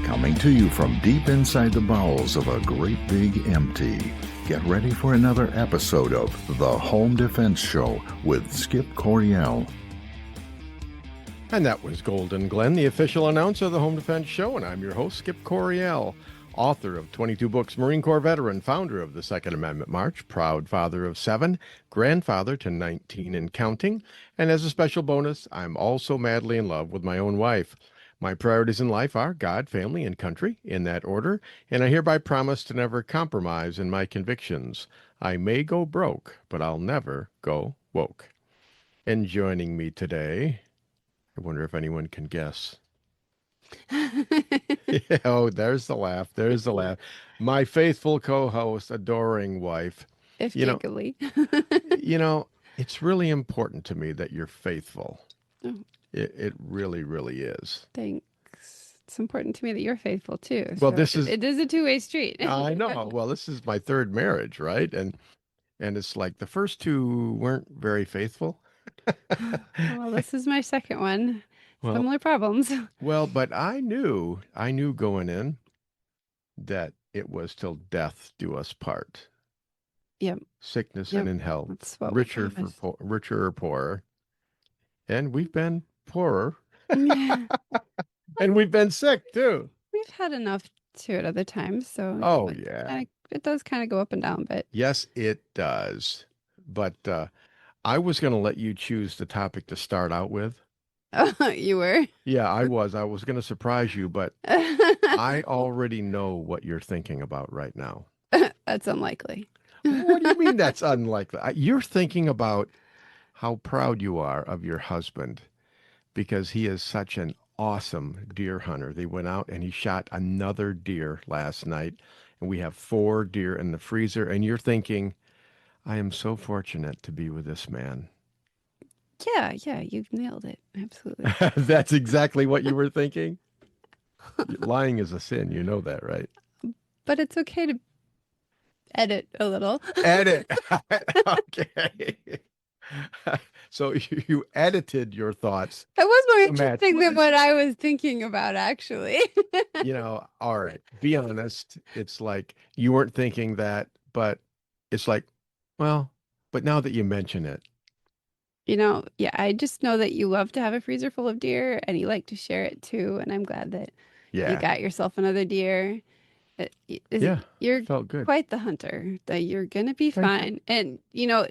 Coming to you from deep inside the bowels of a great big empty. Get ready for another episode of The Home Defense Show with Skip Coryell. And that was Golden Glenn, the official announcer of the Home Defense Show, and I'm your host, Skip Coryell, author of 22 books, Marine Corps veteran, founder of the Second Amendment March, proud father of 7, grandfather to 19 and counting, and as a special bonus, I'm also madly in love with my own wife. My priorities in life are God, family, and country, in that order, and I hereby promise to never compromise in my convictions. I may go broke, but I'll never go woke. And joining me today, I wonder if anyone can guess. Yeah, oh, there's the laugh. There's the laugh. My faithful co-host, adoring wife. If You know- giggly. It's really important to me that you're faithful. Oh. It really, really is. Thanks. It's important to me that you're faithful too. Well, so this is- it is a two-way street. I know. Well, this is my third marriage, right? And it's like the first two weren't very faithful. Well, this is my second one. Well, Similar problems. Well, but I knew going in that it was till death do us part. Yep. Sickness Yep. and in health, That's what richer or poorer. And we've been poorer, and we've been sick too. We've had enough to at other times, so Oh, it yeah. kinda- it does kind of go up and down, but Yes, it does. But I was going to let you choose the topic to start out with. you were. Yeah, I was. I was going to surprise you, but I already know what you're thinking about right now. That's unlikely. What do you mean that's unlikely? You're thinking about how proud you are of your husband because he is such an awesome deer hunter. They went out and he shot another deer last night, and we have 4 deer in the freezer. And you're thinking, I am so fortunate to be with this man. Yeah, you've nailed it. Absolutely. That's exactly what you were thinking? Lying is a sin. You know that, right? But it's okay to edit a little. Edit. Okay. So you edited your thoughts. It was more to match interesting than mine. what I was thinking about, actually. All right, be honest. It's like you weren't thinking that, but it's like, well, but now that you mention it, Yeah, I just know that you love to have a freezer full of deer and you like to share it too. And I'm glad that you yeah, got yourself another deer. Yeah, You're felt good. quite the hunter, that you're going to be Thank you. fine. And,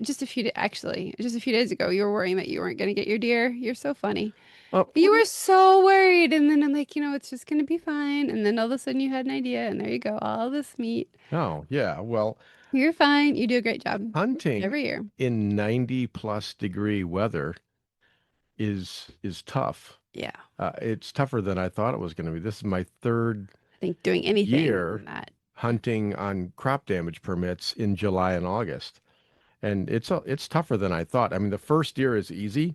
just a few days ago, you were worrying that you weren't going to get your deer. You're so funny. Oh, You were so worried. And then I'm like, it's just going to be fine. And then all of a sudden you had an idea and there you go. All this meat. oh, yeah. Well, You're fine. You do a great job hunting every year. in 90+ degree weather is tough. Yeah. It's tougher than I thought it was going to be. This is my third I think doing anything year in that. hunting on crop damage permits in July and August. And it's tougher than I thought. I mean, the first year is easy,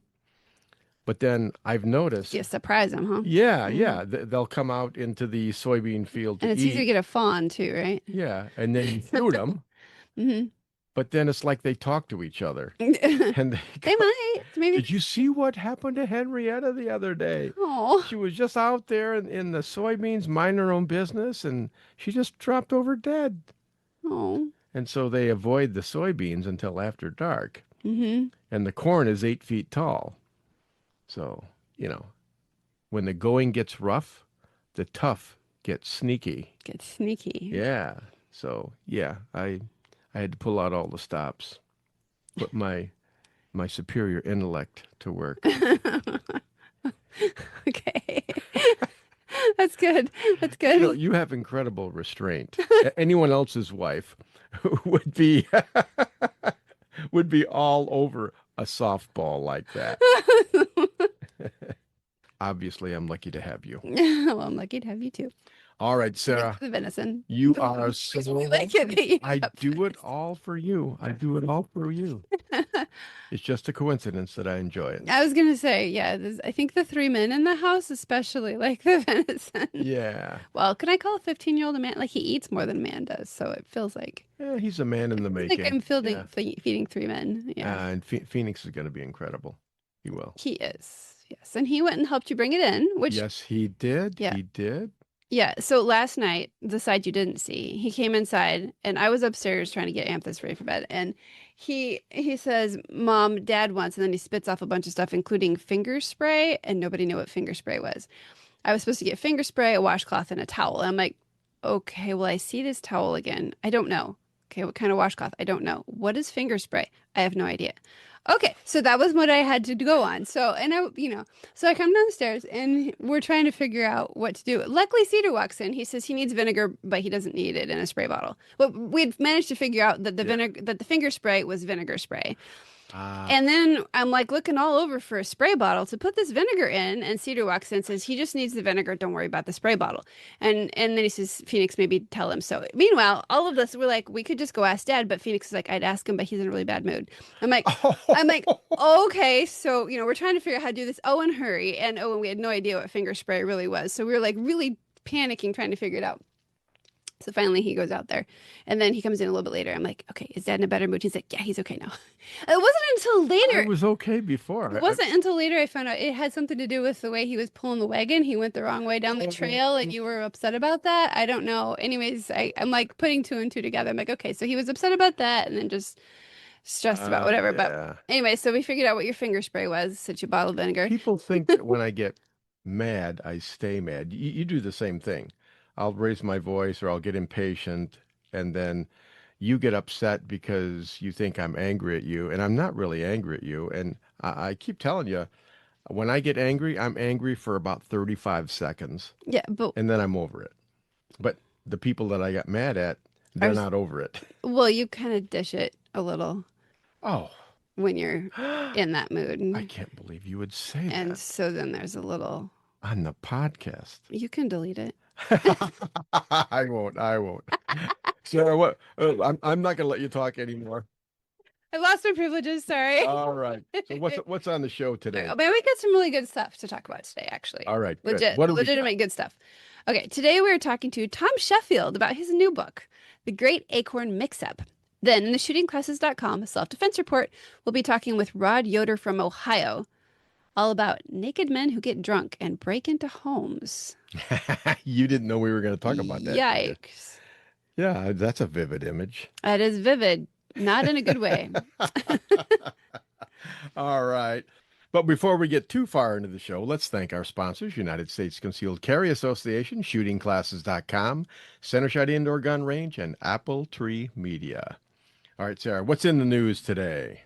but then I've noticed, You surprise them, huh? yeah, they'll come out into the soybean field to And it's eat. easy to get a fawn too, right? Yeah, and then you shoot them, Mm-hmm. but then it's like they talk to each other. They And they go, might. Maybe. did you see what happened to Henrietta the other day? Oh, She was just out there in the soybeans minding her own business, and she just dropped over dead. oh. And so they avoid the soybeans until after dark. Mm-hmm. And the corn is 8 feet tall. So, when the going gets rough, the tough get sneaky. Get sneaky. Yeah. So, yeah, I had to pull out all the stops, put my superior intellect to work. Okay. That's good. That's good. You have incredible restraint. Anyone else's wife would be all over a softball like that. Obviously, I'm lucky to have you. Well, I'm lucky to have you too. All right, Thanks Sarah, for the venison. you are so. We like it that you I have do it all for you. I do it all for you. It's just a coincidence that I enjoy it. I was gonna say, yeah. I think the 3 men in the house especially like the venison. Yeah. Well, can I call a 15-year-old a man? Like he eats more than a man does, so it feels like Yeah, he's a man in the like making. I'm Yeah. feeding 3 men. Yeah, And Phoenix is going to be incredible. He will. he is. Yes, and he went and helped you bring it in, which Yes, he did. Yeah. He did. Yeah, so last night, the side you didn't see, he came inside and I was upstairs trying to get Amethyst ready for bed. And he says, Mom, Dad wants, and then he spits off a bunch of stuff, including finger spray, and nobody knew what finger spray was. I was supposed to get finger spray, a washcloth, and a towel. And I'm like, okay, well, I see this towel again. I don't know. Okay, what kind of washcloth? I don't know. What is finger spray? I have no idea. Okay, so that was what I had to go on. So, and so I come downstairs and we're trying to figure out what to do. Luckily, Cedar walks in. He says he needs vinegar, but he doesn't need it in a spray bottle. Well, we'd managed to figure out that the finger spray was vinegar spray. And then I'm like looking all over for a spray bottle to put this vinegar in, and Cedar walks in and says he just needs the vinegar. Don't worry about the spray bottle. And then he says, Phoenix, maybe tell him so. Meanwhile, all of this, we're like, we could just go ask Dad, but Phoenix is like, I'd ask him, but he's in a really bad mood. I'm like, I'm like, okay, so we're trying to figure out how to do this. Oh, and hurry. And we had no idea what finger spray really was. So we were like really panicking trying to figure it out. So finally he goes out there and then he comes in a little bit later. I'm like, okay, is Dad in a better mood? He's like, yeah, he's okay now. It wasn't until later. It was okay before. It wasn't until later I found out it had something to do with the way he was pulling the wagon. He went the wrong way down the trail and you were upset about that. I don't know. Anyways, I'm like putting two and two together. I'm like, okay, so he was upset about that and then just stressed about whatever. Yeah. But anyway, so we figured out what your finger spray was, such a bottle of vinegar. People think that when I get mad, I stay mad. You do the same thing. I'll raise my voice or I'll get impatient, and then you get upset because you think I'm angry at you, and I'm not really angry at you. And I keep telling you, when I get angry, I'm angry for about 35 seconds, Yeah, but and then I'm over it. But the people that I got mad at, they're not over it. well, you kind of dish it a little Oh, when you're in that mood. I can't believe you would say And that so then there's a little, on the podcast. you can delete it. I won't. I won't. Sarah, what? I'm not going to let you talk anymore. I lost my privileges, sorry. All right. So what's on the show today? Oh, man, we got some really good stuff to talk about today, actually. All right. Good. Legit, What do we got? legitimate good stuff. Okay, today we're talking to Tom Sheffield about his new book, The Great Acorn Mix-Up. Then in the shootingclasses.com self-defense report, we'll be talking with Rod Yoder from Ohio, all about naked men who get drunk and break into homes. You didn't know we were going to talk about that. did you? Yikes. Yeah, that's a vivid image. That is vivid, not in a good way. All right. But before we get too far into the show, let's thank our sponsors, United States Concealed Carry Association, shootingclasses.com, Center Shot Indoor Gun Range, and Apple Tree Media. All right, Sarah, what's in the news today?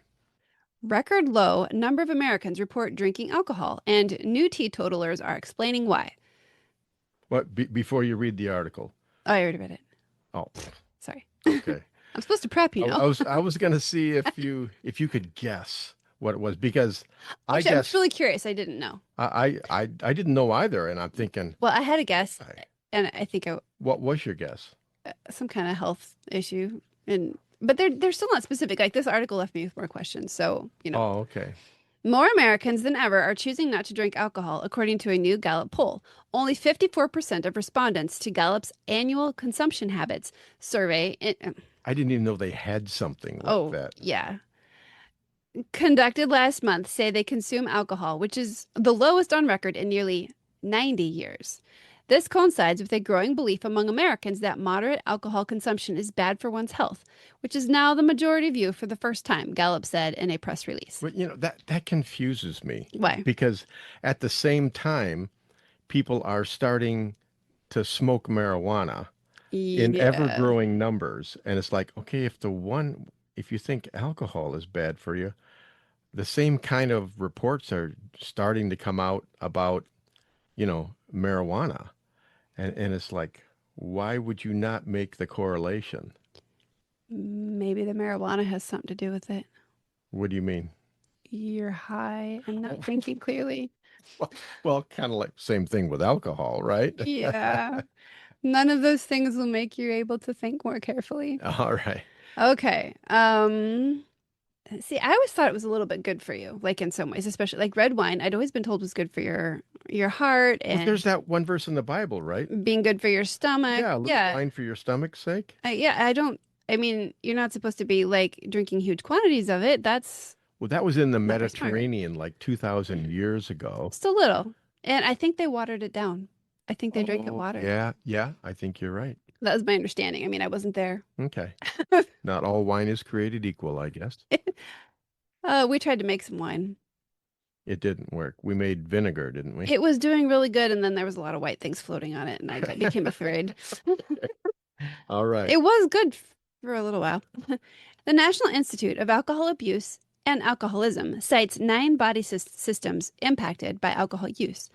Record low number of Americans report drinking alcohol, and new teetotalers are explaining why. What, before you read the article? Oh, I already read it. Oh, Sorry. okay. I'm supposed to prep, you know. I was going to see if you could guess what it was, because I Actually, guess I'm really curious. I didn't know. I didn't know either, and I'm thinking, Well, I had a guess, and I think what was your guess? some kind of health issue, but they're still not specific. Like this article left me with more questions. So, Oh, okay. more Americans than ever are choosing not to drink alcohol, according to a new Gallup poll. Only 54% of respondents to Gallup's annual consumption habits survey. I didn't even know they had something like that. Yeah. Conducted last month say they consume alcohol, which is the lowest on record in nearly 90 years. This coincides with a growing belief among Americans that moderate alcohol consumption is bad for one's health, which is now the majority view for the first time, Gallup said in a press release. But that confuses me. Why? Because at the same time, people are starting to smoke marijuana in ever-growing numbers, and it's like, okay, if you think alcohol is bad for you, the same kind of reports are starting to come out about, marijuana. And it's like, why would you not make the correlation? Maybe the marijuana has something to do with it. What do you mean? You're high and not thinking clearly. Well, kind of like same thing with alcohol, right? Yeah. None of those things will make you able to think more carefully. All right. Okay. See, I always thought it was a little bit good for you, like in some ways, especially like red wine. I'd always been told was good for your heart Well, and there's that one verse in the Bible, right? being good for your stomach. Yeah, a little wine for your stomach's sake. I mean, you're not supposed to be like drinking huge quantities of it. That's Well, that was in the not very smart. Mediterranean like 2,000 years ago. Just a little. And I think they watered it down. I think they drank it Oh, water. yeah, yeah, I think you're right. That was my understanding. I mean, I wasn't there. Okay. Not all wine is created equal, I guess. We tried to make some wine. It didn't work. We made vinegar, didn't we? It was doing really good, and then there was a lot of white things floating on it, and I became afraid. All right. It was good for a little while. The National Institute of Alcohol Abuse and Alcoholism cites 9 body systems impacted by alcohol use.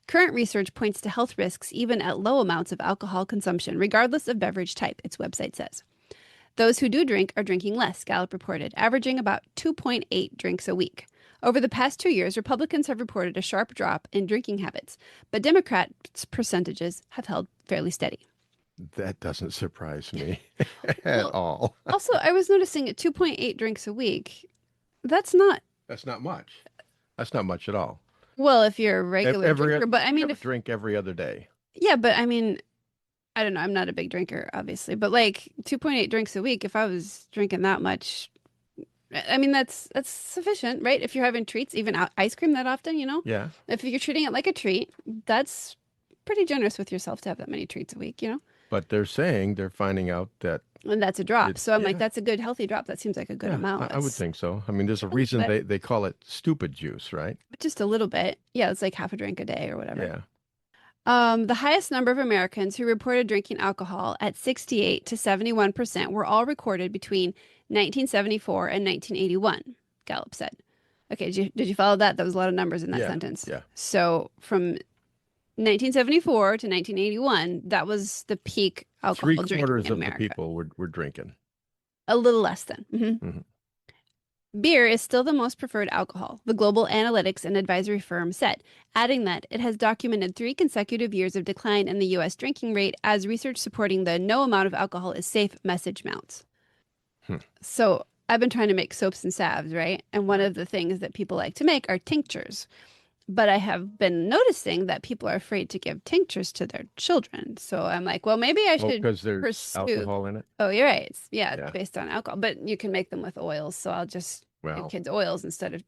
Current research points to health risks even at low amounts of alcohol consumption, regardless of beverage type, its website says. Those who do drink are drinking less, Gallup reported, averaging about 2.8 drinks a week. Over the past 2 years, Republicans have reported a sharp drop in drinking habits, but Democrats' percentages have held fairly steady. That doesn't surprise me at Well, all. also, I was noticing at 2.8 drinks a week. That's not, That's not much. That's not much at all. well, if you're a regular Every drinker, but I you mean, have a if, drink every other day. yeah, but I mean, I don't know. I'm not a big drinker, obviously, but like 2.8 drinks a week, if I was drinking that much, I mean, that's sufficient, right? If you're having treats, even ice cream that often, Yeah. if you're treating it like a treat, that's pretty generous with yourself to have that many treats a week, But they're saying they're finding out that And that's a drop. So I'm like, yeah, that's a good, healthy drop. That seems like a good yeah, amount. I would That's think so. I mean, there's a a little reason bit, they call it stupid juice, right? just a little bit. Yeah, it's like half a drink a day or whatever. Yeah. The highest number of Americans who reported drinking alcohol at 68 to 71% were all recorded between 1974 and 1981, Gallup said. Okay, did you follow that? That was a lot of numbers in that Yeah. sentence. Yeah. So from 1974 to 1981, that was the peak Three alcohol drinking quarters in of the America. people were drinking. A little less than. Hmm. Beer is still the most preferred alcohol, the global analytics and advisory firm said, adding that it has documented 3 consecutive years of decline in the U.S. drinking rate as research supporting the no amount of alcohol is safe message mounts. Hmm. So I've been trying to make soaps and salves, right? And one Right. of the things that people like to make are tinctures. But I have been noticing that people are afraid to give tinctures to their children. So I'm like, well, maybe I Oh, should because there's pursue. alcohol in it. Oh, you're right. Yeah, it's Yeah. based on alcohol, but you can make them with oils. So I'll just give Well, kids oils instead of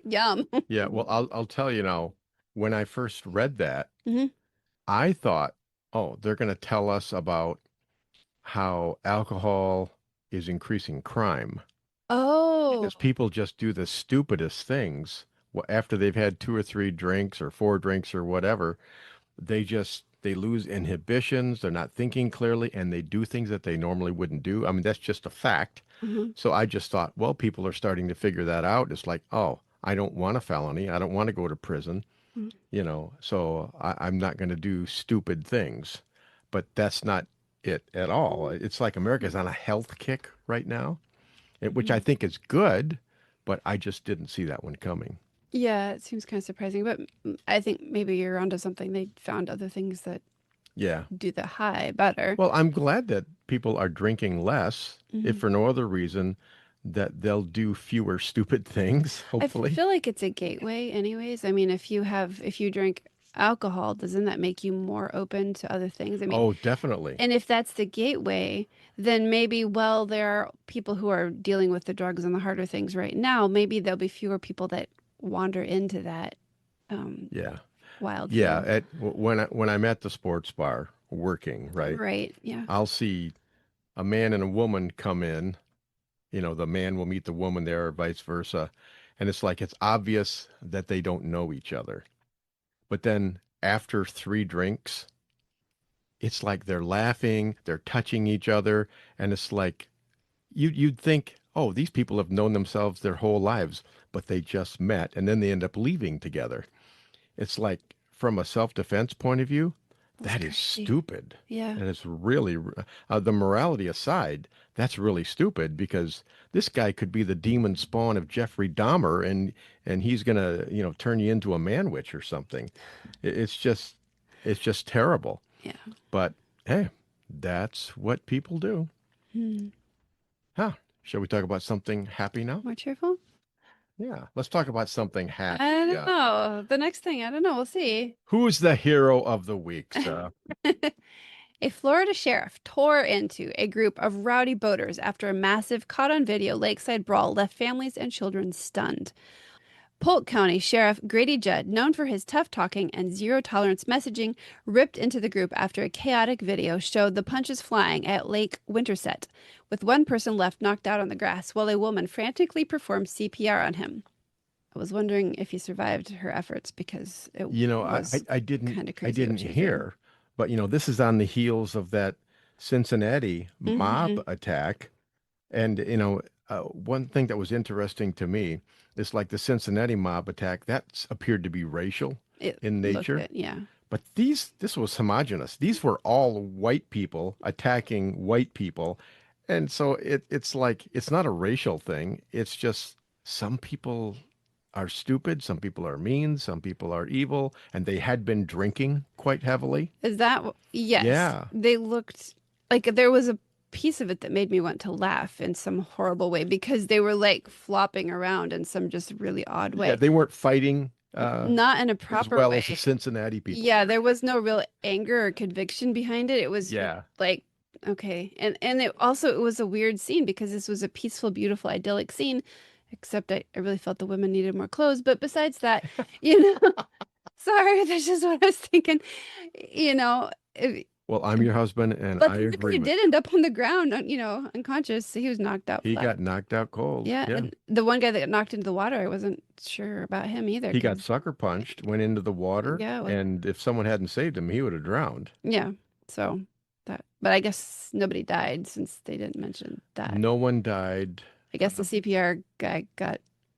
yum. yeah. Well, I'll tell you now. When I first read that, Mhm. I thought, oh, they're going to tell us about how alcohol is increasing crime Oh. because people just do the stupidest things after they've had 2 or 3 drinks or 4 drinks or whatever. They lose inhibitions. They're not thinking clearly, and they do things that they normally wouldn't do. I mean, that's just a fact. Mhm. So I just thought, well, people are starting to figure that out. It's like, oh, I don't want a felony. I don't want to go to prison, Mhm. so I'm not going to do stupid things. But that's not it at all. It's like America's on a health kick right now, which I Mhm. think is good, but I just didn't see that one coming. Yeah, it seems kind of surprising, but I think maybe you're onto something. They found other things that Yeah. do the high better. Well, I'm glad that people are drinking less, if Mhm. for no other reason, that they'll do fewer stupid things, I hopefully. feel like it's a gateway anyways. I mean, if you drink alcohol, doesn't that make you more open to other things? I mean, Oh, definitely. and if that's the gateway, then maybe, well, there are people who are dealing with the drugs and the harder things right now. Maybe there'll be fewer people that wander into that um, Yeah. wild Yeah, field. when I'm at the sports bar working, right? Right. Yeah. I'll see a man and a woman come in, the man will meet the woman there or vice versa, and it's like it's obvious that they don't know each other. But then after 3 drinks, it's like they're laughing, they're touching each other, and it's like you'd think, oh, these people have known themselves their whole lives, but they just met and then they end up leaving together. It's like from a self-defense point of view, That's that is crazy. stupid. Yeah. And it's really, the morality aside, that's really stupid because this guy could be the demon spawn of Jeffrey Dahmer and he's gonna, turn you into a man witch or something. It's just terrible. Yeah. But hey, that's what people do. Hmm. Huh. Shall we talk about something happy now? More cheerful? Yeah, let's talk about something I happy. don't know. The next thing, I don't know. We'll see. Who's the hero of the week, Sarah? A Florida sheriff tore into a group of rowdy boaters after a massive caught on video lakeside brawl left families and children stunned. Polk County Sheriff Grady Judd, known for his tough talking and zero tolerance messaging, ripped into the group after a chaotic video showed the punches flying at Lake Winterset, with one person left knocked out on the grass while a woman frantically performed CPR on him. I was wondering if he survived her efforts because it was I kind of I crazy didn't what she was doing. hear, but this is on the heels of that Cincinnati mob Hmm. attack. And one thing that was interesting to me is like the Cincinnati mob attack that appeared to be racial It in looked nature, it, yeah. but this was homogenous. These were all white people attacking white people, and so it's like it's not a racial thing. It's just some people are stupid, some people are mean, some people are evil, and they had been drinking quite heavily. Is that yes. Yeah. They looked like there was a piece of it that made me want to laugh in some horrible way because they were like flopping around in some just really odd Yeah, way. they weren't fighting Not in a as proper well as the way. Cincinnati people. Yeah, there was no real anger or conviction behind it. It was Yeah. like, okay. And it was a weird scene because this was a peaceful, beautiful, idyllic scene, except I really felt the women needed more clothes. But besides that, you know, sorry, that's just what I was thinking. You know, Well, I'm your husband, and but I the agree victim with did end up on the ground, unconscious. He was knocked out you. He flat. got knocked out cold. Yeah, Yeah. and the one guy that got knocked into the water, I wasn't sure about him either. He got 'Cause, sucker punched, went into the water, yeah, and if someone hadn't saved him, he would have drowned. yeah. So but I guess nobody died since they didn't mention that. No one died. I guess the CPR guy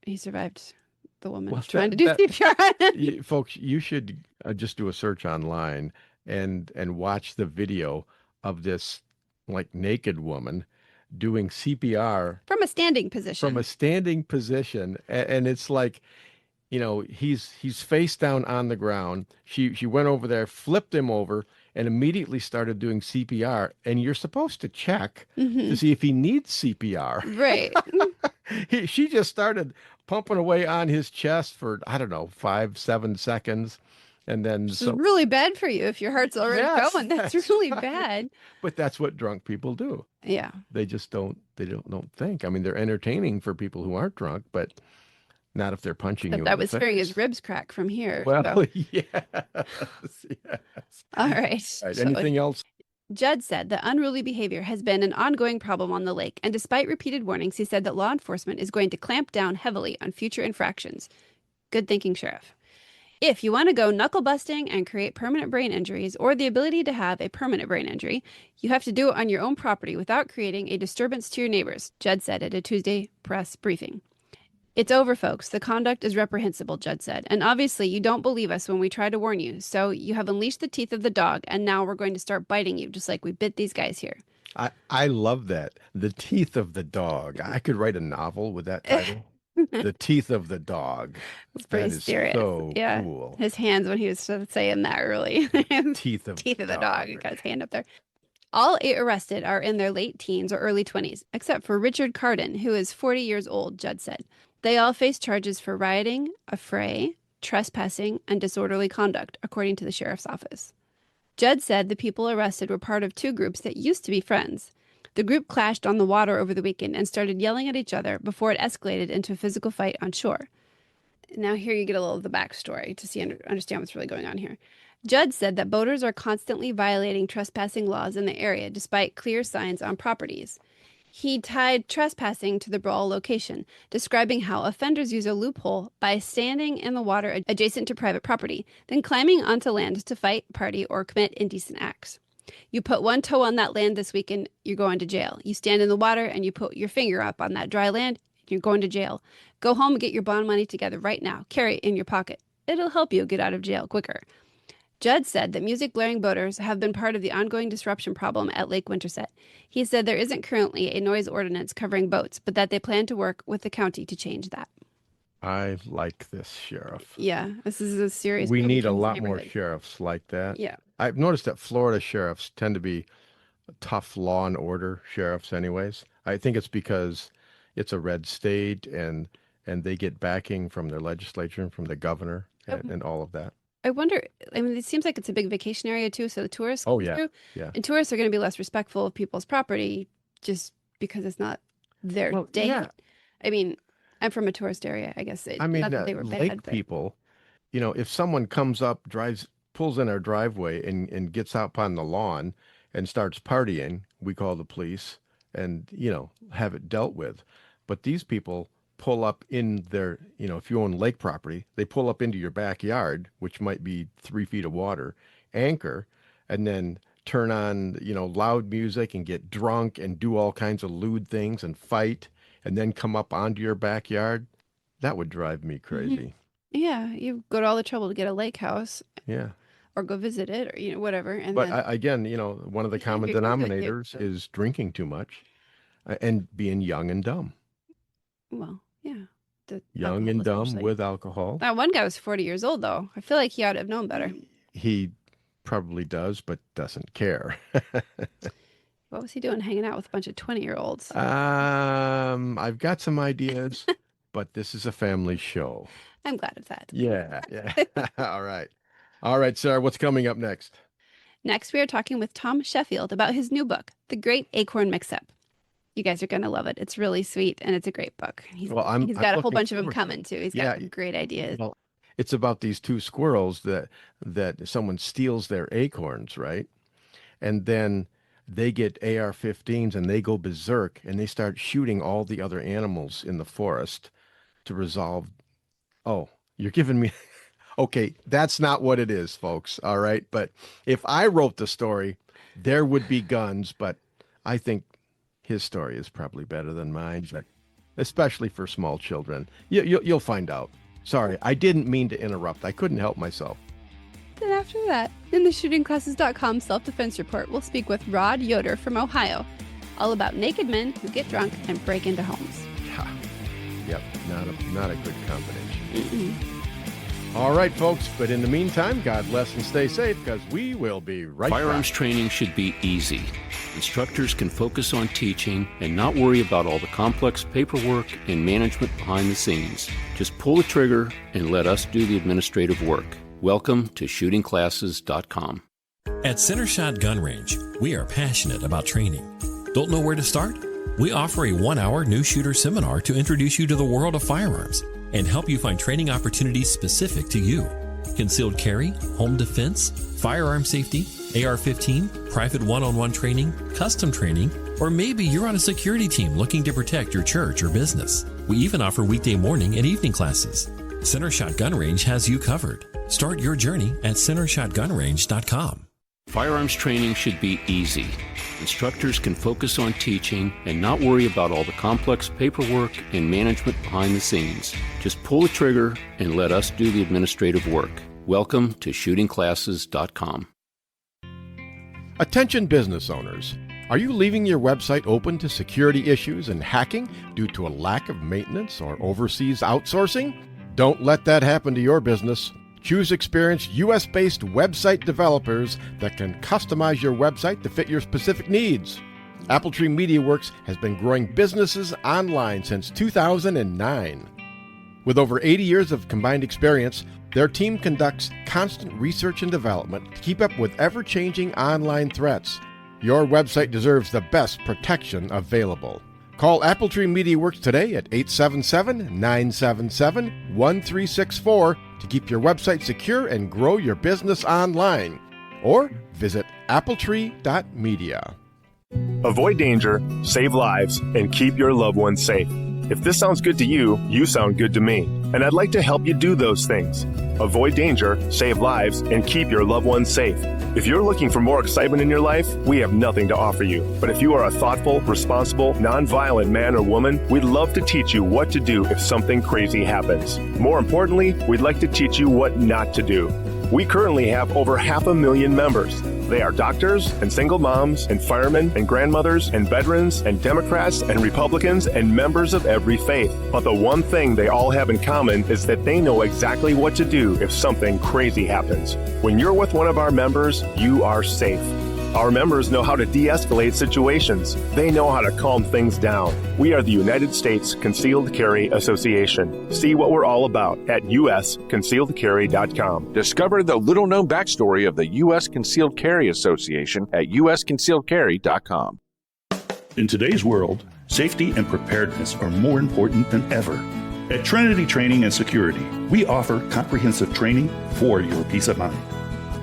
he survived the woman Well, trying to do CPR on him. folks, you should just do a search online and watch the video of this like naked woman doing CPR From a standing from a position. standing position, and it's like he's face down on the ground. She went over there, flipped him over, and immediately started doing CPR. And you're supposed to check to Hmm. see if he needs CPR. Right. She just started pumping away on his chest for, I don't know, 5, 7 seconds. And then Which is really bad for you if your heart's already yes, going. That's that's really right. bad. But that's what drunk people do. Yeah. They just don't think. I mean, they're entertaining for people who aren't drunk, but not if they're punching you Except in I the was hearing his face. ribs crack from here. Well, So, yes, yes. all right. Right. So Anything else? Judd said that unruly behavior has been an ongoing problem on the lake, and despite repeated warnings, he said that law enforcement is going to clamp down heavily on future infractions. Good thinking, Sheriff. If you want to go knuckle busting and create permanent brain injuries or the ability to have a permanent brain injury, you have to do it on your own property without creating a disturbance to your neighbors, Judd said at a Tuesday press briefing. It's over, folks. The conduct is reprehensible, Judd said. And obviously, you don't believe us when we try to warn you. So you have unleashed the teeth of the dog, and now we're going to start biting you, just like we bit these guys here. I love that. The teeth of the dog. I could write a novel with that title. The teeth of the dog. It's pretty That is serious. so Yeah. cool. His hands when he was saying that early. Teeth of Teeth of the dog. He got his hand up there. All 8 arrested are in their late teens or early 20s, except for Richard Carden, who is 40 years old, Judd said. They all face charges for rioting, affray, trespassing, and disorderly conduct, according to the sheriff's office. Judd said the people arrested were part of 2 groups that used to be friends. The group clashed on the water over the weekend and started yelling at each other before it escalated into a physical fight on shore. Now here you get a little of the backstory to understand what's really going on here. Judd said that boaters are constantly violating trespassing laws in the area despite clear signs on properties. He tied trespassing to the brawl location, describing how offenders use a loophole by standing in the water adjacent to private property, then climbing onto land to fight, party, or commit indecent acts. You put one toe on that land this weekend, you're going to jail. You stand in the water and you put your finger up on that dry land, you're going to jail. Go home and get your bond money together right now. Carry it in your pocket. It'll help you get out of jail quicker. Judd said that music-blaring boaters have been part of the ongoing disruption problem at Lake Winterset. He said there isn't currently a noise ordinance covering boats, but that they plan to work with the county to change that. I like this sheriff. Yeah, this is a serious We problem need a in his lot more neighborhood. sheriffs like that. Yeah. I've noticed that Florida sheriffs tend to be tough law and order sheriffs anyways. I think it's because it's a red state and they get backing from their legislature and from the governor and all of that. I wonder, I mean, it seems like it's a big vacation area too, so the tourists Oh come yeah. through, Yeah. and tourists are going to be less respectful of people's property just because it's not their Well, day. yeah. I mean, I'm from a tourist area, I guess. I mean, Not that they were lake bad, but people, if someone comes up, pulls in our driveway and gets out on the lawn and starts partying, we call the police and, have it dealt with. But these people pull up in their, if you own lake property, they pull up into your backyard, which might be 3 feet of water, anchor, and then turn on, loud music and get drunk and do all kinds of lewd things and fight and then come up onto your backyard. That would drive me crazy. yeah, you go to all the trouble to get a lake house. Yeah. Or go visit it, or whatever. And But then, again, one of the common denominators is drinking too much and being young and dumb. well, yeah. Young and dumb with alcohol. That one guy was 40 years old, though. I feel like he ought to have known better. He probably does, but doesn't care. What was he doing hanging out with a bunch of 20-year-olds? I've got some ideas, but this is a family show. I'm glad of that. Yeah. All right. All right, Sarah, what's coming up next? Next, we are talking with Tom Sheffield about his new book, The Great Acorn Mix-Up. You guys are going to love it. It's really sweet, and it's a great book. He's got a whole bunch of them coming, too. He's got some great ideas. Well, it's about these two squirrels that someone steals their acorns, right? And then they get AR-15s, and they go berserk, and they start shooting all the other animals in the forest to resolve. Oh, you're giving me... Okay, that's not what it is, folks, all right? But if I wrote the story, there would be guns, but I think his story is probably better than mine, but especially for small children. You'll find out. Sorry, I didn't mean to interrupt. I couldn't help myself. Then after that, in the shootingclasses.com self-defense report, we'll speak with Rod Yoder from Ohio, all about naked men who get drunk and break into homes. Yep, not a good combination. Mm-mm. All right, folks, but in the meantime, God bless and stay safe, because we will be right back. Firearms training should be easy. Instructors can focus on teaching and not worry about all the complex paperwork and management behind the scenes. Just pull the trigger and let us do the administrative work. Welcome to shootingclasses.com. At Center Shot Gun Range, we are passionate about training. Don't know where to start? We offer a 1-hour new shooter seminar to introduce you to the world of firearms and help you find training opportunities specific to you. Concealed carry, home defense, firearm safety, AR-15, private one-on-one training, custom training, or maybe you're on a security team looking to protect your church or business. We even offer weekday morning and evening classes. Center Shot Gun Range has you covered. Start your journey at centershotgunrange.com. Firearms training should be easy. Instructors can focus on teaching and not worry about all the complex paperwork and management behind the scenes. Just pull the trigger and let us do the administrative work. Welcome to shootingclasses.com. Attention business owners. Are you leaving your website open to security issues and hacking due to a lack of maintenance or overseas outsourcing? Don't let that happen to your business. Choose experienced U.S.-based website developers that can customize your website to fit your specific needs. Appletree MediaWorks has been growing businesses online since 2009. With over 80 years of combined experience, their team conducts constant research and development to keep up with ever-changing online threats. Your website deserves the best protection available. Call Appletree MediaWorks today at 877-977-1364 to keep your website secure and grow your business online. Or visit appletree.media. Avoid danger, save lives, and keep your loved ones safe. If this sounds good to you, you sound good to me. And I'd like to help you do those things. Avoid danger, save lives, and keep your loved ones safe. If you're looking for more excitement in your life, we have nothing to offer you. But if you are a thoughtful, responsible, nonviolent man or woman, we'd love to teach you what to do if something crazy happens. More importantly, we'd like to teach you what not to do. We currently have over 500,000 members. They are doctors and single moms and firemen and grandmothers and veterans and Democrats and Republicans and members of every faith. But the one thing they all have in common is that they know exactly what to do if something crazy happens. When you're with one of our members, you are safe. Our members know how to de-escalate situations. They know how to calm things down. We are the United States Concealed Carry Association. See what we're all about at usconcealedcarry.com. Discover the little-known backstory of the U.S. Concealed Carry Association at usconcealedcarry.com. In today's world, safety and preparedness are more important than ever. At Trinity Training and Security, we offer comprehensive training for your peace of mind.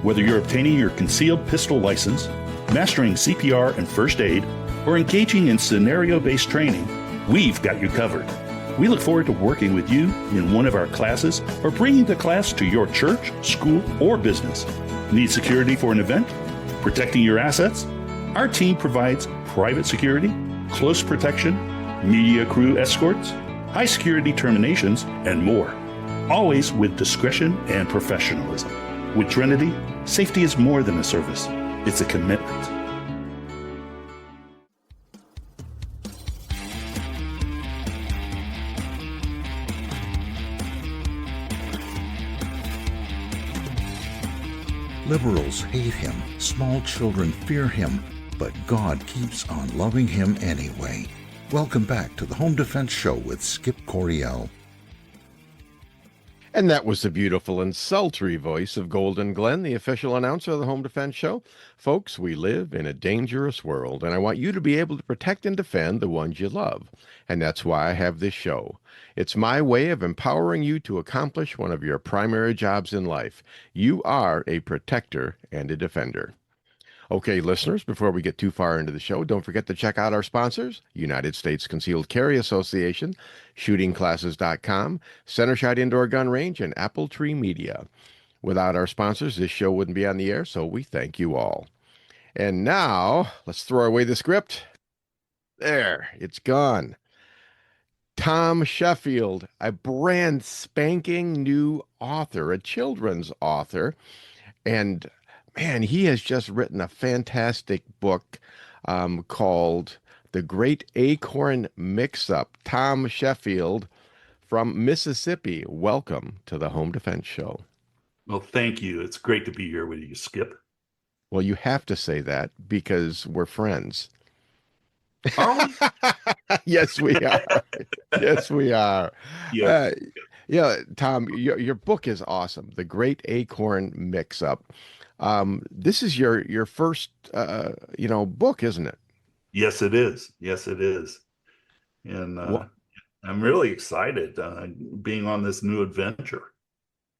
Whether you're obtaining your concealed pistol license, mastering CPR and first aid, or engaging in scenario-based training, we've got you covered. We look forward to working with you in one of our classes or bringing the class to your church, school, or business. Need security for an event? Protecting your assets? Our team provides private security, close protection, media crew escorts, high security terminations, and more. Always with discretion and professionalism. With Trinity, safety is more than a service. It's a commitment. Liberals hate him, small children fear him, but God keeps on loving him anyway. Welcome back to the Home Defense Show with Skip Coryell. And that was the beautiful and sultry voice of Golden Glenn, the official announcer of the Home Defense Show. Folks, we live in a dangerous world, and I want you to be able to protect and defend the ones you love. And that's why I have this show. It's my way of empowering you to accomplish one of your primary jobs in life. You are a protector and a defender. Okay, listeners, before we get too far into the show, don't forget to check out our sponsors, United States Concealed Carry Association, shootingclasses.com, Centershot Indoor Gun Range, and Apple Tree Media. Without our sponsors, this show wouldn't be on the air, so we thank you all. And now, let's throw away the script. There, it's gone. Tom Sheffield, a brand spanking new author, a children's author, and man, he has just written a fantastic book called The Great Acorn Mix-Up. Tom Sheffield from Mississippi, welcome to the Home Defense Show. Well, thank you. It's great to be here with you, Skip. Well, you have to say that because we're friends. Are we? Yes, we are. Yes, we are. Yes. Yeah, Tom, your book is awesome. The Great Acorn Mix-Up. This is your first, book, isn't it? Yes, it is. Yes, it is. And I'm really excited being on this new adventure.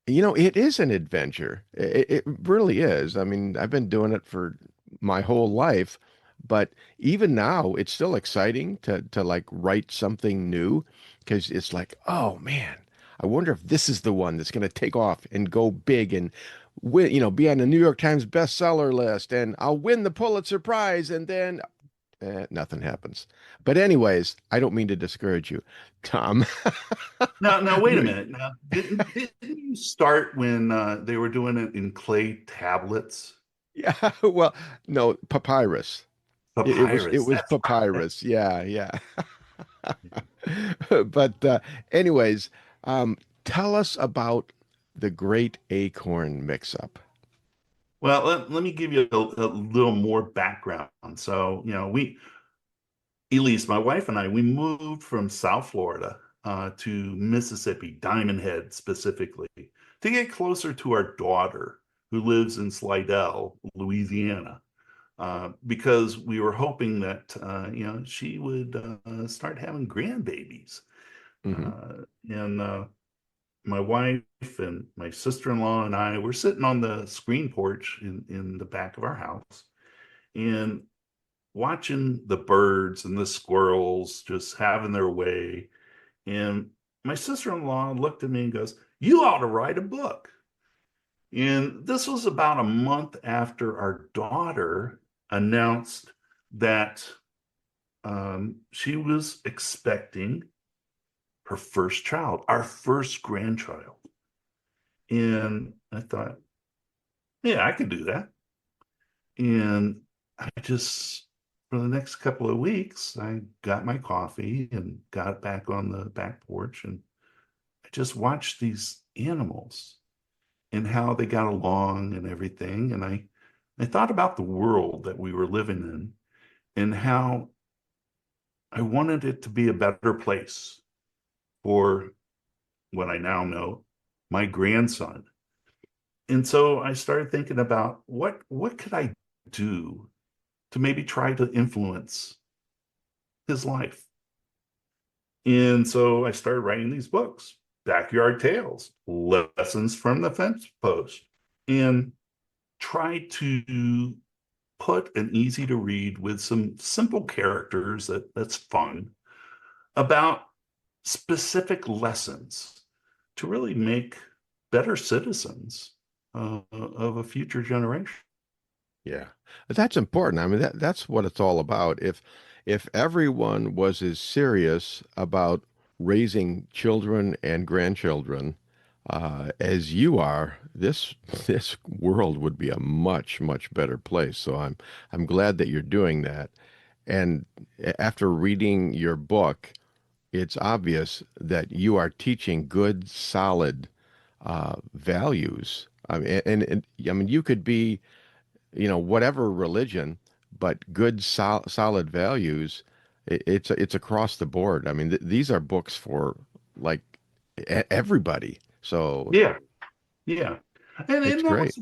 It is an adventure. It really is. I mean, I've been doing it for my whole life, but even now, it's still exciting to like write something new because it's like, oh man, I wonder if this is the one that's going to take off and go big and win, be on the New York Times bestseller list, and I'll win the Pulitzer Prize, and then nothing happens. But anyways, I don't mean to discourage you, Tom. Now, wait a minute. Now, didn't you start when they were doing it in clay tablets? Yeah, well, no, papyrus. Papyrus. It was papyrus. Yeah. But anyways, tell us about the Great Acorn Mix-Up. Well, let me give you a little more background. So, Elise, my wife and I, we moved from South Florida to Mississippi, Diamond Head specifically, to get closer to our daughter who lives in Slidell, Louisiana, because we were hoping that, she would start having grandbabies. And my wife and my sister-in-law and I were sitting on the screen porch in the back of our house and watching the birds and the squirrels just having their way. And my sister-in-law looked at me and goes, "You ought to write a book." And this was about a month after our daughter announced that she was expecting her first child, our first grandchild. And I thought, yeah, I could do that. And I just, for the next couple of weeks, I got my coffee and got back on the back porch, and I just watched these animals and how they got along and everything. And I thought about the world that we were living in and how I wanted it to be a better place for what I now know, my grandson. And so I started thinking about what could I do to maybe try to influence his life. And so I started writing these books, Backyard Tales, Lessons from the Fence Post, and tried to put an easy to read with some simple characters that's fun about specific lessons to really make better citizens of a future generation. Yeah, that's important. I mean, that's what it's all about. If everyone was as serious about raising children and grandchildren as you are, this world would be a much, much better place. So I'm glad that you're doing that. And after reading your book, it's obvious that you are teaching good, solid values. I mean, and I mean, you could be, whatever religion, but good, solid values. It's across the board. I mean, these are books for like everybody. So Yeah, yeah. it's And great.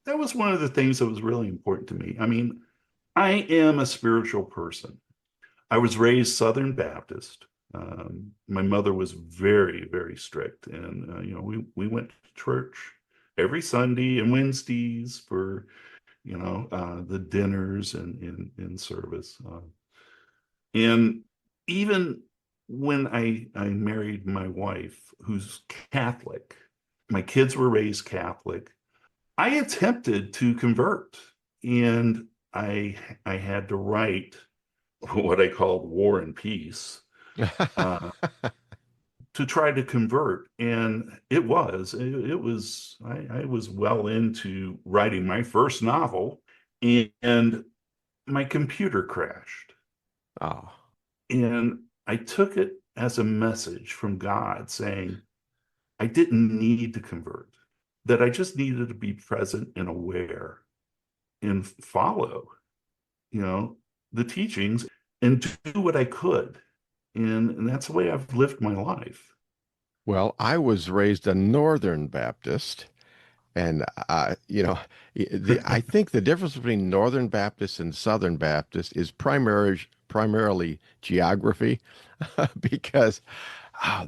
that was one of the things that was really important to me. I mean, I am a spiritual person. I was raised Southern Baptist. My mother was very, very strict, and we went to church every Sunday and Wednesdays for the dinners and in service. And even when I married my wife, who's Catholic, my kids were raised Catholic. I attempted to convert, and I had to write what I called War and Peace uh, to try to convert. And I was well into writing my first novel, and my computer crashed. Oh, And I took it as a message from God saying, I didn't need to convert, that I just needed to be present and aware and follow, the teachings and do what I could. And that's the way I've lived my life. well, I was raised a Northern Baptist. And I think the difference between Northern Baptist and Southern Baptist is primarily geography, because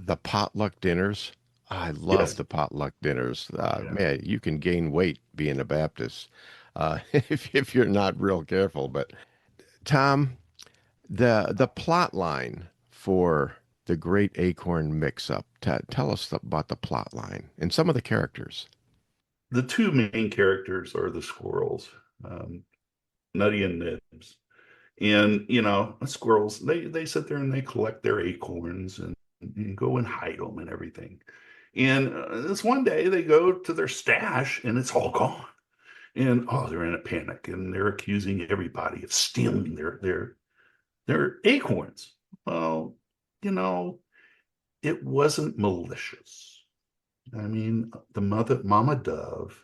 the potluck dinners. I love Yes. the potluck dinners. Yeah. Man, you can gain weight being a Baptist if you're not real careful. But Tom, the plot line for the Great Acorn Mix-Up. Tell us about the plot line and some of the characters. The two main characters are the squirrels, um, Nutty and Nibs. And, the squirrels, they sit there and they collect their acorns and go and hide them and everything. And this one day they go to their stash and it's all gone. And oh, they're in a panic and they're accusing everybody of stealing their acorns. Well, you know, it wasn't malicious. I mean, the mama dove,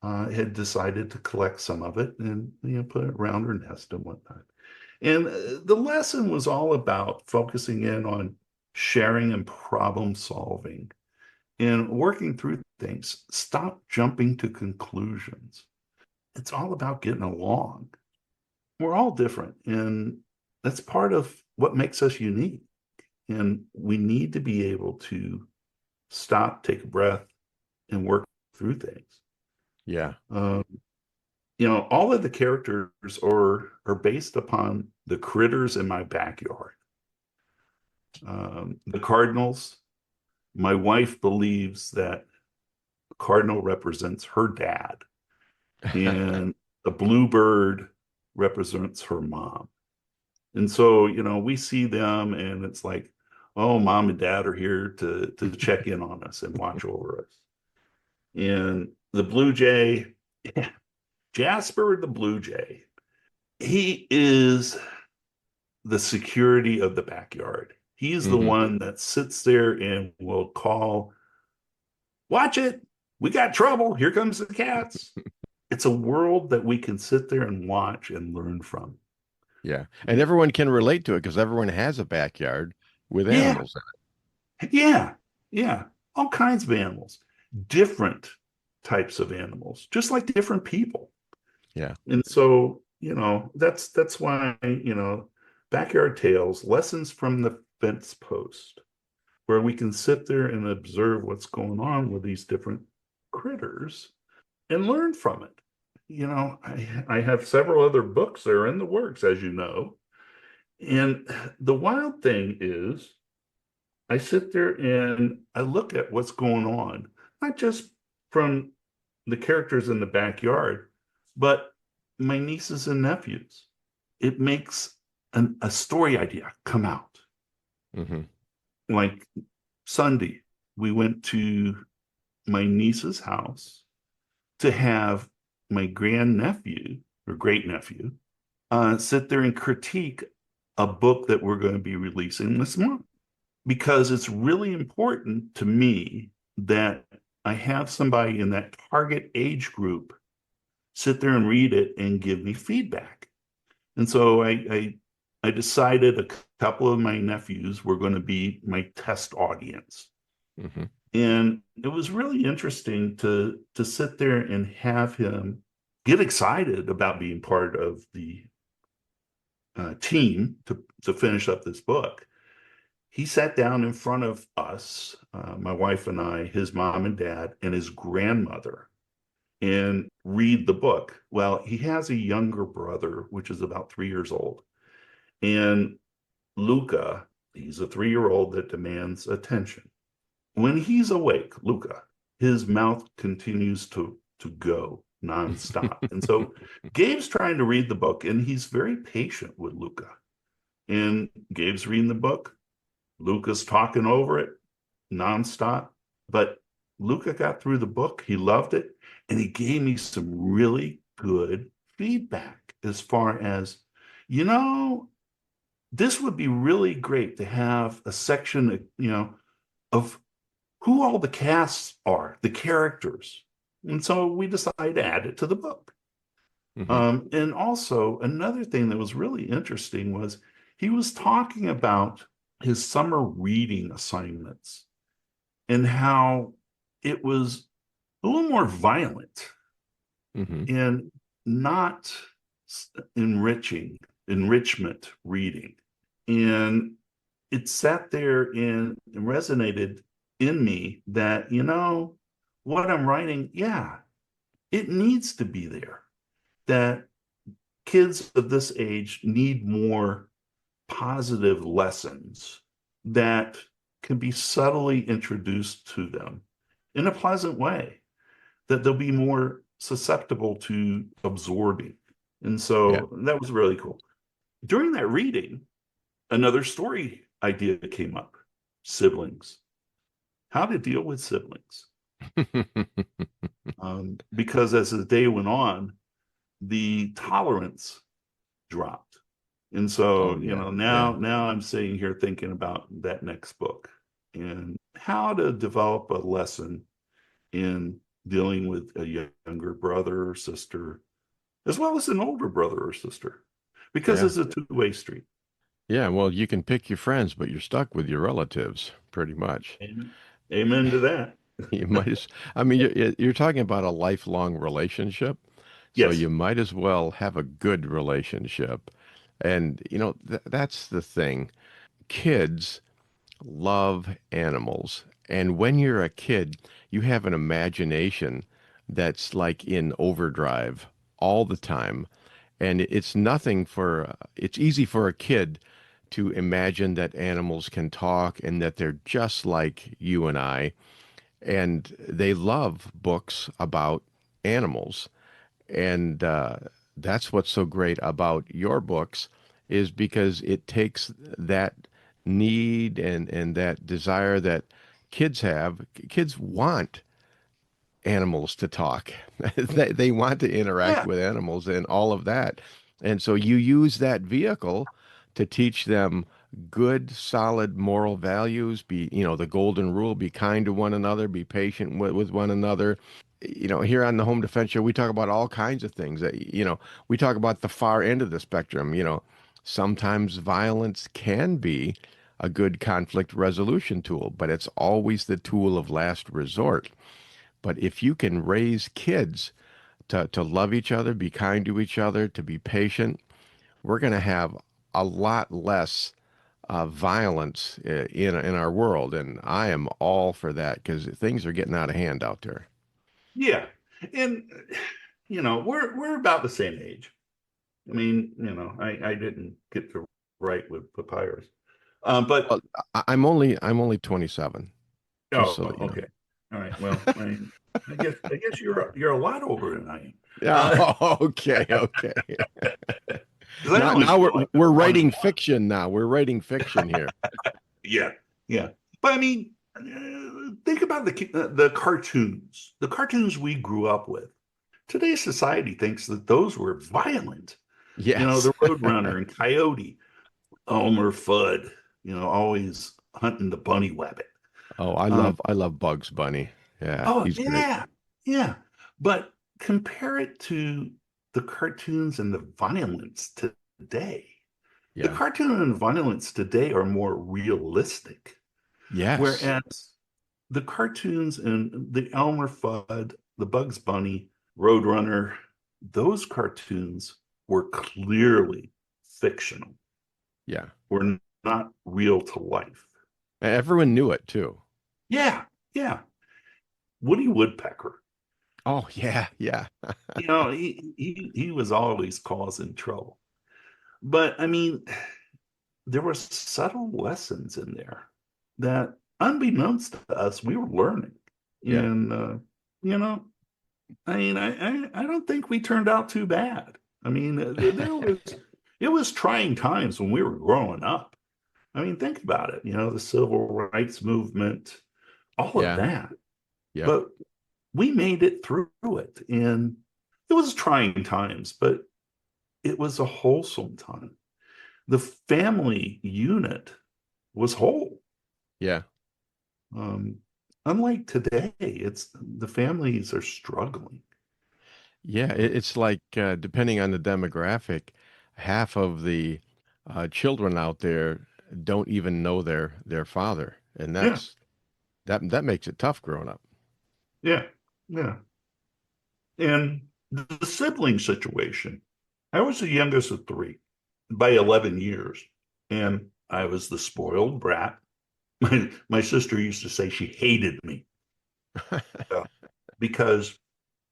had decided to collect some of it and put it around her nest and whatnot. And the lesson was all about focusing in on sharing and problem solving and working through things. Stop jumping to conclusions. It's all about getting along. We're all different, and that's part of what makes us unique. And we need to be able to stop, take a breath, and work through things. Yeah. All of the characters are based upon the critters in my backyard. The cardinals, my wife believes that a cardinal represents her dad, and a bluebird represents her mom. And so, we see them and it's like, oh, mom and dad are here to check in on us and watch over us. And the blue jay, Jasper the blue jay, he is the security of the backyard. He's the one that sits there and will call, watch it, we got trouble, here comes the cats. It's a world that we can sit there and watch and learn from. Yeah. And everyone can relate to it because everyone has a backyard with Yeah, animals in yeah, yeah. All kinds of animals, different types of animals, just like different people. it. Yeah. And so, that's why, Backyard Tales, Lessons from the fence post where we can sit there and observe what's going on with these different critters and learn from it. I have several other books that are in the works, as you know. And the wild thing is, I sit there and I look at what's going on, not just from the characters in the backyard, but my nieces and nephews. It makes a story idea come out. Mm-hmm. Like Sunday, we went to my niece's house to have my grandnephew or great nephew sit there and critique a book that we're going to be releasing this month, because it's really important to me that I have somebody in that target age group sit there and read it and give me feedback. And so I decided a couple of my nephews were going to be my test audience. Mm-hmm. And it was really interesting to sit there and have him get excited about being part of the team to finish up this book. He sat down in front of us, my wife and I, his mom and dad, and his grandmother, and read the book. Well, he has a younger brother, which is about 3 years old. And Luca, he's a 3-year-old that demands attention. When he's awake, Luca, his mouth continues to go nonstop. And so Gabe's trying to read the book, and he's very patient with Luca. And Gabe's reading the book. Luca's talking over it nonstop. But Luca got through the book. He loved it. And he gave me some really good feedback as far as, this would be really great to have a section, of who all the casts are, the characters. And so we decided to add it to the book. Mm-hmm. And also another thing that was really interesting was he was talking about his summer reading assignments and how it was a little more violent mm-hmm. and not enrichment reading. And it sat there and resonated in me that, what I'm writing, it needs to be there. That kids of this age need more positive lessons that can be subtly introduced to them in a pleasant way, that they'll be more susceptible to absorbing. And so that was really cool. During that reading, another story idea came up: siblings. How to deal with siblings. Because as the day went on, the tolerance dropped. And so, now I'm sitting here thinking about that next book and how to develop a lesson in dealing with a younger brother or sister, as well as an older brother or sister, because it's a two-way street. Yeah, well, you can pick your friends, but you're stuck with your relatives, pretty much. Amen to that. You might, you're talking about a lifelong relationship, so Yes. you might as well have a good relationship. And, that's the thing. Kids love animals. And when you're a kid, you have an imagination that's like in overdrive all the time. And it's easy for a kid to imagine that animals can talk and that they're just like you and I. And they love books about animals. And that's what's so great about your books, is because it takes that need and that desire that kids have. Kids want animals to talk. They want to interact with animals and all of that. And so you use that vehicle to teach them good, solid moral values. The golden rule: be kind to one another, be patient with one another. Here on the Home Defense Show, we talk about all kinds of things that, we talk about the far end of the spectrum. Sometimes violence can be a good conflict resolution tool, but it's always the tool of last resort. But if you can raise kids to love each other, be kind to each other, to be patient, we're going to have a lot less violence in our world, and I am all for that because things are getting out of hand out there. Yeah. And we're about the same age. I mean, I didn't get to write with papyrus. But Well, I'm only 27, just so that you know. okay. All right. Well, I guess you're a lot older than I am. Yeah. Okay. Okay. 'Cause I Now, only now feel we're like we're I'm writing 21. fiction now. We're writing fiction here. Yeah, yeah. But I mean, think about the cartoons, the cartoons we grew up with. Today's society thinks that those were violent. Yes. The Roadrunner and Coyote, Elmer Fudd, always hunting the bunny rabbit. Oh, Um, I love Bugs Bunny. Yeah, oh he's great. yeah, yeah. But compare it to the cartoons and the violence today. The Yeah. cartoon and violence today are more realistic. Yes. Whereas the cartoons and the Elmer Fudd, the Bugs Bunny, Roadrunner, those cartoons were clearly fictional, Yeah. were not real to life. Everyone knew it too. Yeah, yeah. Woody Woodpecker, Oh, yeah, yeah. he was always causing trouble. But I mean, there were subtle lessons in there that, unbeknownst to us, we were learning. Yeah. And you know, I mean, I don't think we turned out too bad. I mean, it was trying times when we were growing up. I mean, think about it. The civil rights movement, all of Yeah. that. Yep. But we made it through it, and it was trying times, but it was a wholesome time. The family unit was whole. Yeah. Um, Unlike today, it's the families are struggling. Yeah. It's like depending on the demographic, half of the children out there don't even know their father, and Yeah, that makes it tough growing up. yeah, yeah. And the sibling situation, I was the youngest of three by 11 years, and I was the spoiled brat. My sister used to say she hated me uh, because,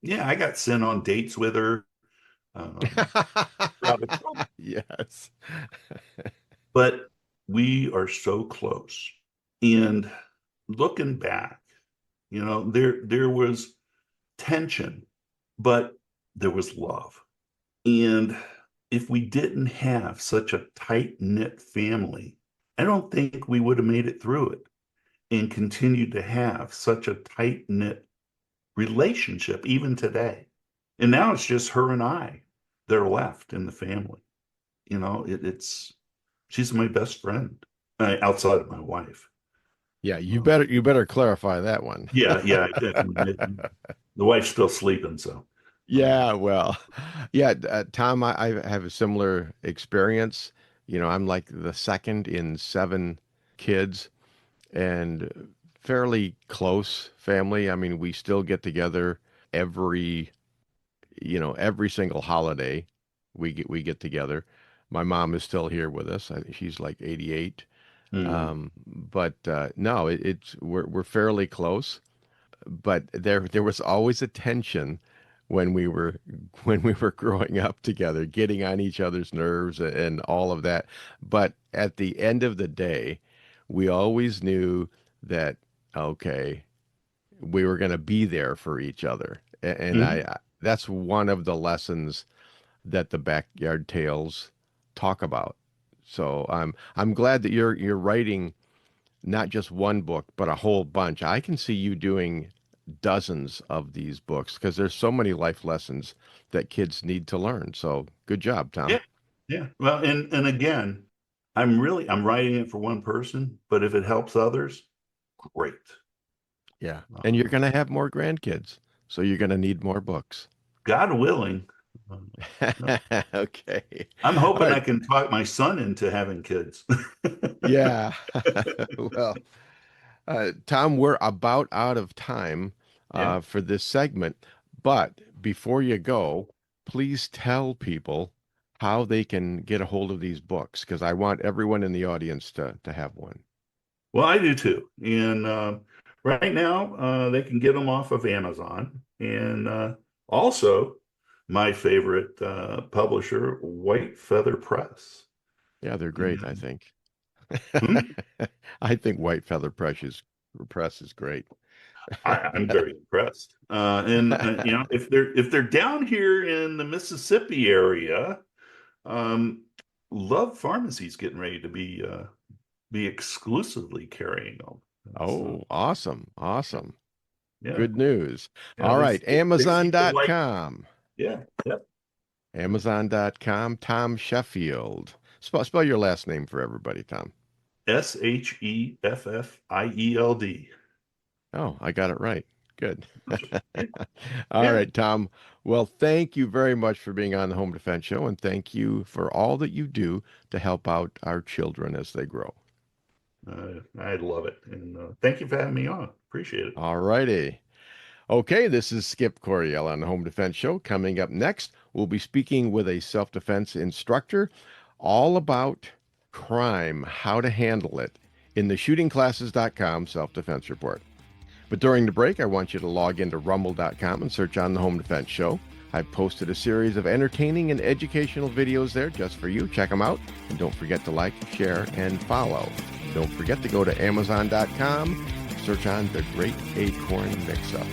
yeah, I got sent on dates with her. Um, Yes. but we are so close. And looking back, there was tension, but there was love. And if we didn't have such a tight-knit family, I don't think we would have made it through it and continued to have such a tight-knit relationship even today. And now it's just her and I that are left in the family. It's she's my best friend outside of my wife. Yeah, Um, you better clarify that one. yeah, yeah, definitely. The wife's still sleeping, so Yeah, well, yeah, Tom, I have a similar experience. I'm like the second in seven kids and fairly close family. I mean, we still get together every, every single holiday. We get together. My mom is still here with us. I think she's like 88. mm, But no, we're fairly close. But there was always a tension when we were when we were growing up together, getting on each other's nerves and all of that. But at the end of the day, we always knew that okay, we were going to be there for each other. And mhm. that's one of the lessons that the Backyard Tales talk about. So I'm glad that you're writing not just one book, but a whole bunch. I can see you doing dozens of these books because there's so many life lessons that kids need to learn. So good job, Tom. Yeah, yeah. Well, and again, I'm writing it for one person, but if it helps others, great. Yeah. And you're Um, going to have more grandkids. So you're going to need more books. God willing. No, Okay. I'm All hoping right. I can talk my son into having kids. Yeah. Well, Tom, we're about out of time Yeah. for this segment. But before you go, please tell people how they can get a hold of these books, because I want everyone in the audience to have one. Well, I do too. And right now, they can get them off of Amazon. And also, my favorite publisher, White Feather Press. Yeah, they're great, I think. Hmm? I think White Feather Press is great. I'm very impressed. If they're down here in the Mississippi area, Love Pharmacy's getting ready to be exclusively carrying them. Oh, awesome. Yeah. Good news. Yeah, All right, they seem to like- Amazon.com. Yeah. Amazon.com, Tom Sheffield. Spell your last name for everybody, Tom. Sheffield. Oh, I got it right. Good. All right, Tom. Well, thank you very much for being on the Home Defense Show, and thank you for all that you do to help out our children as they grow. I love it. And thank you for having me on. Appreciate it. All righty. Okay, this is Skip Coryell on the Home Defense Show. Coming up next, we'll be speaking with a self-defense instructor all about crime, how to handle it, in the shootingclasses.com self-defense report. But during the break, I want you to log into rumble.com and search on the Home Defense Show. I've posted a series of entertaining and educational videos there just for you. Check them out. And don't forget to like, share, and follow. Don't forget to go to Amazon.com, search on the Great Acorn Mix-Up.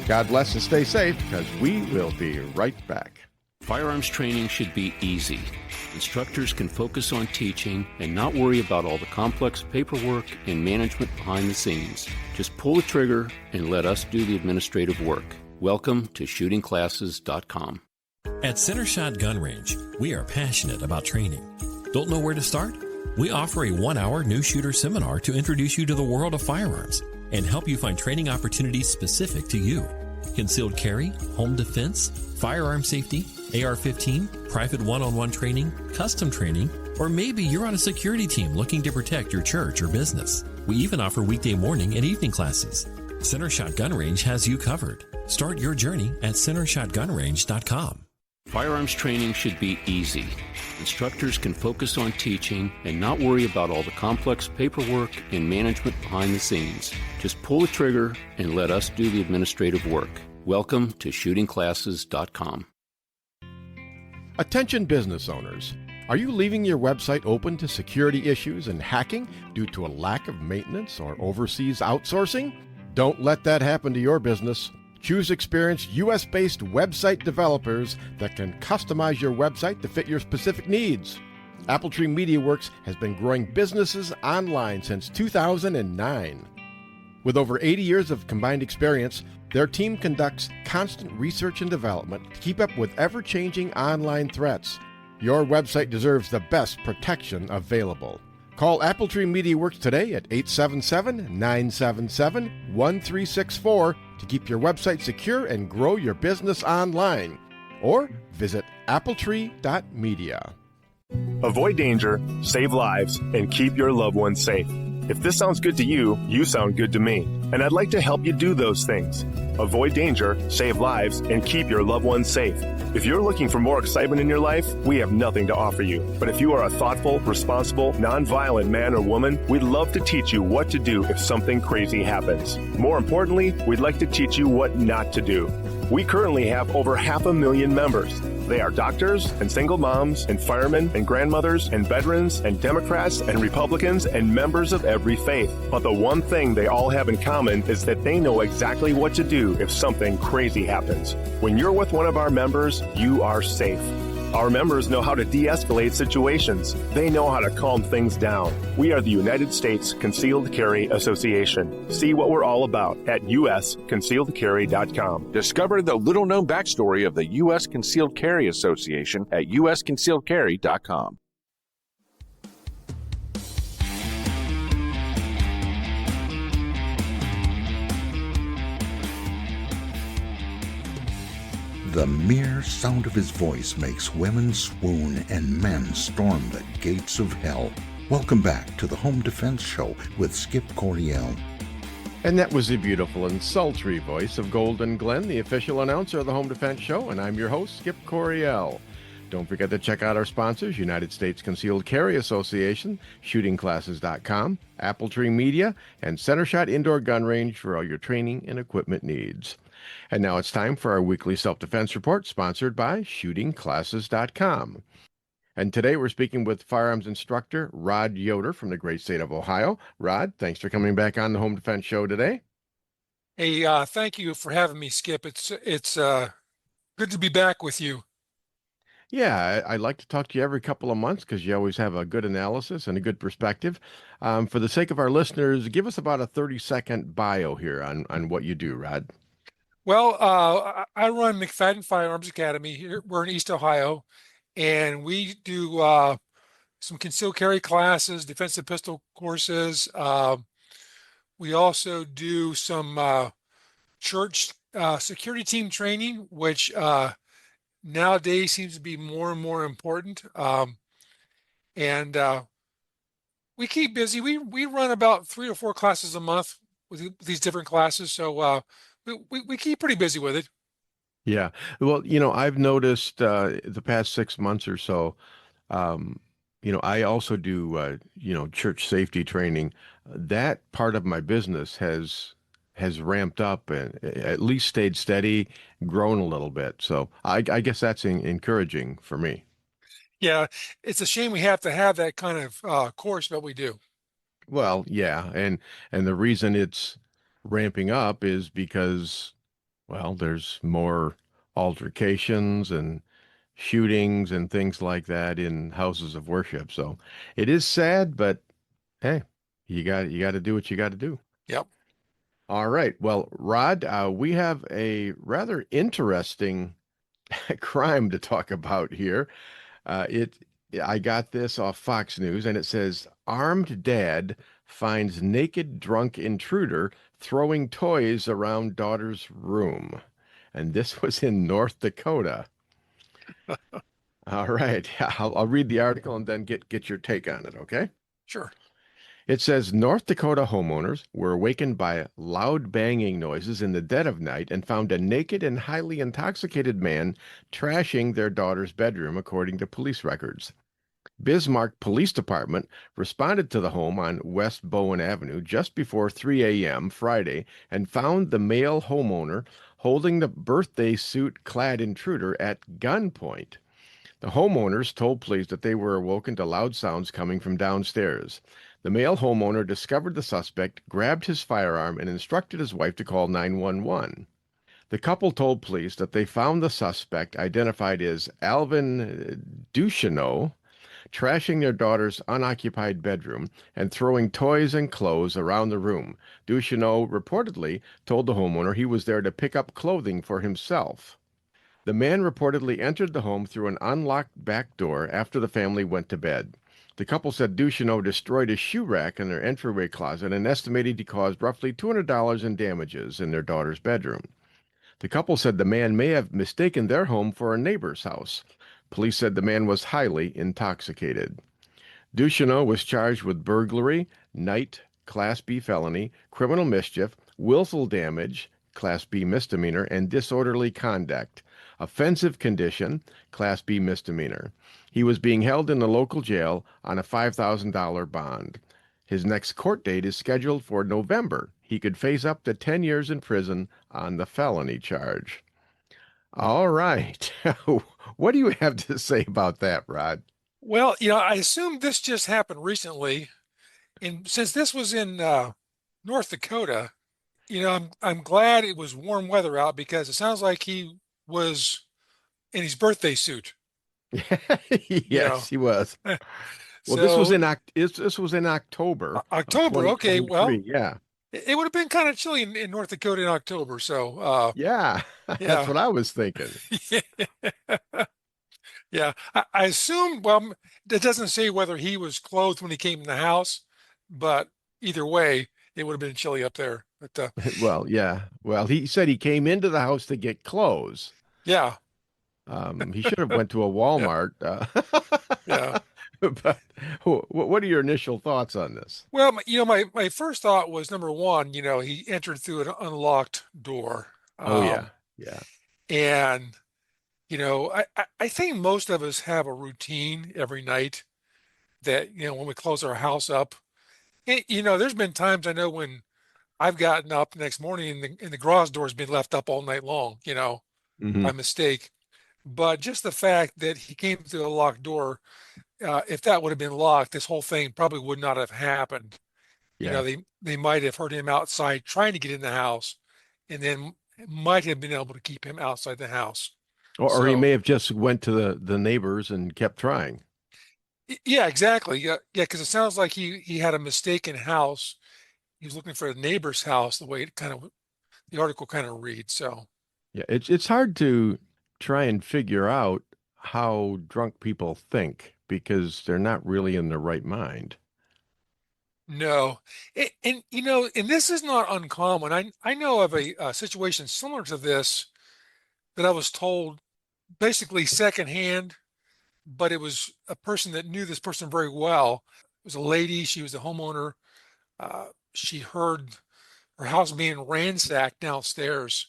God bless and stay safe, because we will be right back. Firearms training should be easy. Instructors can focus on teaching and not worry about all the complex paperwork and management behind the scenes. Just pull the trigger and let us do the administrative work. Welcome to shootingclasses.com. At Center Shot Gun Range, we are passionate about training. Don't know where to start? We offer a 1-hour new shooter seminar to introduce you to the world of firearms and help you find training opportunities specific to you. Concealed carry, home defense, firearm safety, AR-15, private one-on-one training, custom training, or maybe you're on a security team looking to protect your church or business. We even offer weekday morning and evening classes. Center Shot Gun Range has you covered. Start your journey at centershotgunrange.com. Firearms training should be easy. Instructors can focus on teaching and not worry about all the complex paperwork and management behind the scenes. Just pull the trigger and let us do the administrative work. Welcome to shootingclasses.com. Attention business owners. Are you leaving your website open to security issues and hacking due to a lack of maintenance or overseas outsourcing? Don't let that happen to your business. Choose experienced U.S.-based website developers that can customize your website to fit your specific needs. Appletree MediaWorks has been growing businesses online since 2009. With over 80 years of combined experience, their team conducts constant research and development to keep up with ever-changing online threats. Your website deserves the best protection available. Call Appletree MediaWorks today at 877-977-1364 to keep your website secure and grow your business online. Or visit appletree.media. Avoid danger, save lives, and keep your loved ones safe. If this sounds good to you, you sound good to me. And I'd like to help you do those things. Avoid danger, save lives, and keep your loved ones safe. If you're looking for more excitement in your life, we have nothing to offer you. But if you are a thoughtful, responsible, nonviolent man or woman, we'd love to teach you what to do if something crazy happens. More importantly, we'd like to teach you what not to do. We currently have over 500,000 members. They are doctors and single moms and firemen and grandmothers and veterans and Democrats and Republicans and members of every faith. But the one thing they all have in common is that they know exactly what to do if something crazy happens. When you're with one of our members, you are safe. Our members know how to de-escalate situations. They know how to calm things down. We are the United States Concealed Carry Association. See what we're all about at usconcealedcarry.com. Discover the little-known backstory of the U.S. Concealed Carry Association at usconcealedcarry.com. The mere sound of his voice makes women swoon and men storm the gates of hell. Welcome back to the Home Defense Show with Skip Coryell. And that was the beautiful and sultry voice of Golden Glenn, the official announcer of the Home Defense Show, and I'm your host, Skip Coryell. Don't forget to check out our sponsors, United States Concealed Carry Association, shootingclasses.com, Apple Tree Media, and Center Shot Indoor Gun Range for all your training and equipment needs. And now it's time for our weekly self-defense report, sponsored by shootingclasses.com. And today we're speaking with firearms instructor Rod Yoder from the great state of Ohio. Rod, thanks for coming back on the Home Defense Show today. Hey, thank you for having me, Skip. It's good to be back with you. Yeah, I like to talk to you every couple of months because you always have a good analysis and a good perspective. For the sake of our listeners, give us about a 30-second bio here on what you do, Rod. Well, I run McFadden Firearms Academy here. We're in East Ohio, and we do some concealed carry classes, defensive pistol courses. We also do some church security team training, which nowadays seems to be more and more important. And we keep busy. We run about 3 or 4 classes a month with these different classes, so we keep pretty busy with it. Yeah. Well, I've noticed the past 6 months or so, I also do, church safety training. That part of my business has ramped up and at least stayed steady, grown a little bit. So I guess that's encouraging for me. Yeah, it's a shame we have to have that kind of course, but we do. Well, yeah, and the reason it's ramping up is because, well, there's more altercations and shootings and things like that in houses of worship. So it is sad, but hey, you got to do what you got to do. Yep. All right. Well, Rod, we have a rather interesting crime to talk about here. I got this off Fox News, and it says armed dad finds naked drunk intruder throwing toys around daughter's room. And this was in North Dakota. All right. I'll read the article and then get your take on it, okay? Sure. It says North Dakota homeowners were awakened by loud banging noises in the dead of night and found a naked and highly intoxicated man trashing their daughter's bedroom, according to police records. Bismarck Police Department responded to the home on West Bowen Avenue just before 3 a.m. Friday and found the male homeowner holding the birthday suit-clad intruder at gunpoint. The homeowners told police that they were awoken to loud sounds coming from downstairs. The male homeowner discovered the suspect, grabbed his firearm, and instructed his wife to call 911. The couple told police that they found the suspect, identified as Alvin Ducheneau, trashing their daughter's unoccupied bedroom and throwing toys and clothes around the room. Ducheneau reportedly told the homeowner he was there to pick up clothing for himself. The man reportedly entered the home through an unlocked back door after the family went to bed. The couple said Ducheneau destroyed a shoe rack in their entryway closet and estimated he caused roughly $200 in damages in their daughter's bedroom. The couple said the man may have mistaken their home for a neighbor's house. Police said the man was highly intoxicated. Ducheneau was charged with burglary, night, Class B felony, criminal mischief, willful damage, Class B misdemeanor, and disorderly conduct. Offensive condition, Class B misdemeanor. He was being held in the local jail on a $5,000 bond. His next court date is scheduled for November. He could face up to 10 years in prison on the felony charge. All right. What do you have to say about that, Rod? Well, I assume this just happened recently, and since this was in North Dakota, I'm glad it was warm weather out because it sounds like he was in his birthday suit. Yes, he was. Well, this was in October. October. Okay, well, yeah, it would have been kind of chilly in North Dakota in October. So, yeah, that's what I was thinking. Yeah, I assume. Well, it doesn't say whether he was clothed when he came in the house, but either way, it would have been chilly up there. But well, yeah. Well, he said he came into the house to get clothes. Yeah. He should have went to a Walmart. Yeah. But what are your initial thoughts on this? Well, my first thought was number one, he entered through an unlocked door. Oh yeah. Yeah. And I think most of us have a routine every night that, when we close our house up. There's been times I know when I've gotten up the next morning and the garage door's been left up all night long, Hmm. by mistake. But just the fact that he came through a locked door, if that would have been locked, this whole thing probably would not have happened. Yeah. They might have heard him outside trying to get in the house, and then might have been able to keep him outside the house. Or he So may have just went to the neighbors and kept trying. yeah, exactly. Yeah, because it sounds like he had a mistaken house. He was looking for a neighbor's house, the way the article kind of reads. So Yeah, it's hard to try and figure out how drunk people think because they're not really in their right mind. no, and this is not uncommon. I know of a situation similar to this that I was told basically secondhand, but it was a person that knew this person very well. It was a lady. She was a homeowner. She heard her house being ransacked downstairs,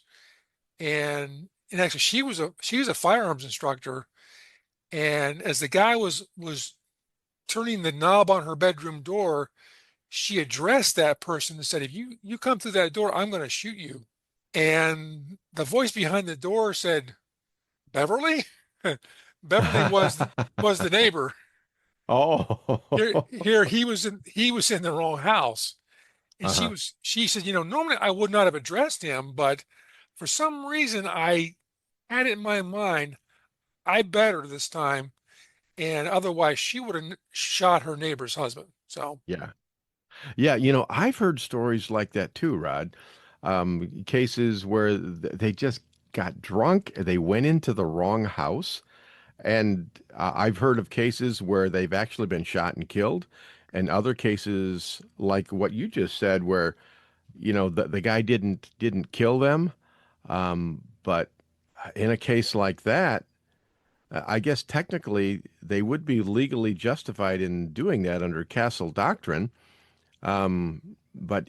and actually she was a firearms instructor. And as the guy was turning the knob on her bedroom door, she addressed that person and said, "If you come through that door, I'm going to shoot you." And the voice behind the door said, "Beverly." Beverly was the neighbor. Here, Oh. here he was in the wrong house. And Uh-huh. she said, normally I would not have addressed him, but for some reason I had it in my mind, I better this time. And otherwise she would have shot her neighbor's husband. So Yeah. Yeah, I've heard stories like that too, Rod. Cases where they just got drunk, they went into the wrong house, and I've heard of cases where they've actually been shot and killed, and other cases like what you just said, where the guy didn't kill them, but in a case like that, I guess technically they would be legally justified in doing that under castle doctrine. But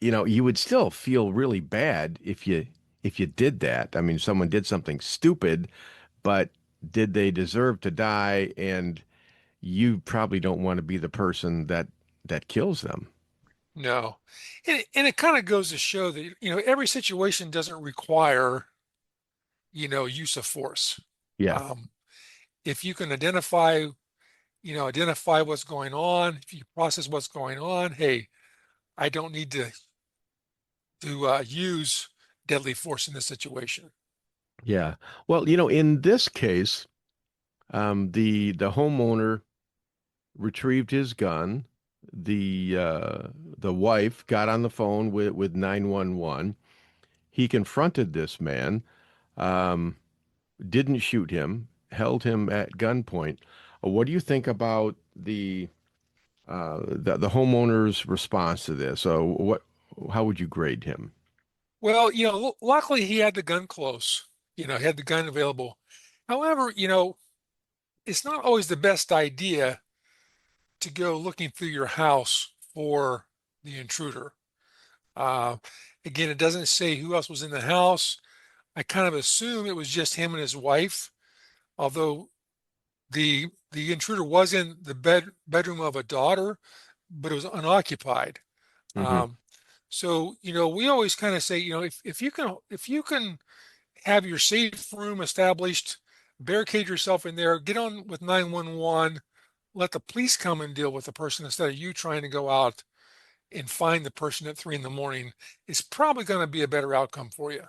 you would still feel really bad if you did that. I mean, someone did something stupid, but did they deserve to die? And you probably don't want to be the person that kills them. no. And it kind of goes to show that, every situation doesn't require, use of force. Yeah. Um, if you can identify what's going on, if you process what's going on, hey, I don't need to use deadly force in this situation. Yeah. Well, in this case, the homeowner retrieved his gun. The wife got on the phone with 911. He confronted this man, um, didn't shoot him, held him at gunpoint. What do you think about the homeowner's response to this? How would you grade him? Well, luckily he had the gun close. He had the gun available. However, it's not always the best idea to go looking through your house for the intruder. Uh, Again, it doesn't say who else was in the house. I kind of assume it was just him and his wife, although the intruder was in the bedroom of a daughter, but it was unoccupied. Hmm. Um, so we always kind of say, if you can have your safe room established, barricade yourself in there, get on with 911, let the police come and deal with the person instead of you trying to go out and find the person at 3 in the morning, is probably going to be a better outcome for you.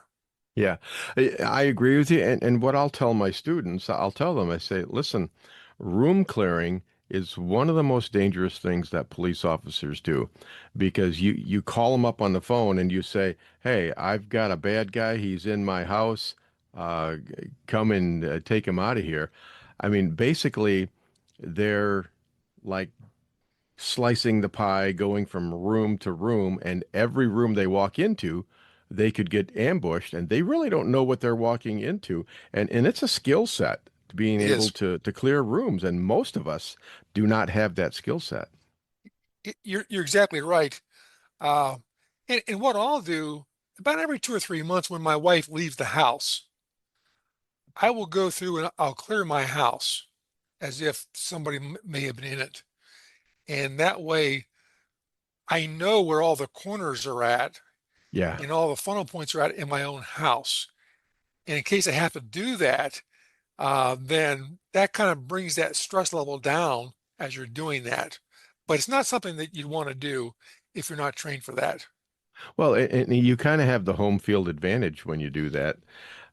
Yeah, I agree with you. And what I'll tell my students, I'll tell them, I say, listen, room clearing is one of the most dangerous things that police officers do because you call them up on the phone and you say, hey, I've got a bad guy. He's in my house. Come and take him out of here. I mean, basically, they're like slicing the pie, going from room to room, and every room they walk into, they could get ambushed, and they really don't know what they're walking into. And it's a skill set to being It able is. to clear rooms, and most of us do not have that skill set. You're exactly right. Uh, and what I'll do about every 2 or 3 months when my wife leaves the house, I will go through and I'll clear my house as if somebody may have been in it. And that way I know where all the corners are at Yeah. and all the funnel points are at in my own house. And in case I have to do that, then that kind of brings that stress level down as you're doing that. But it's not something that you'd want to do if you're not trained for that. Well, and you kind of have the home field advantage when you do that.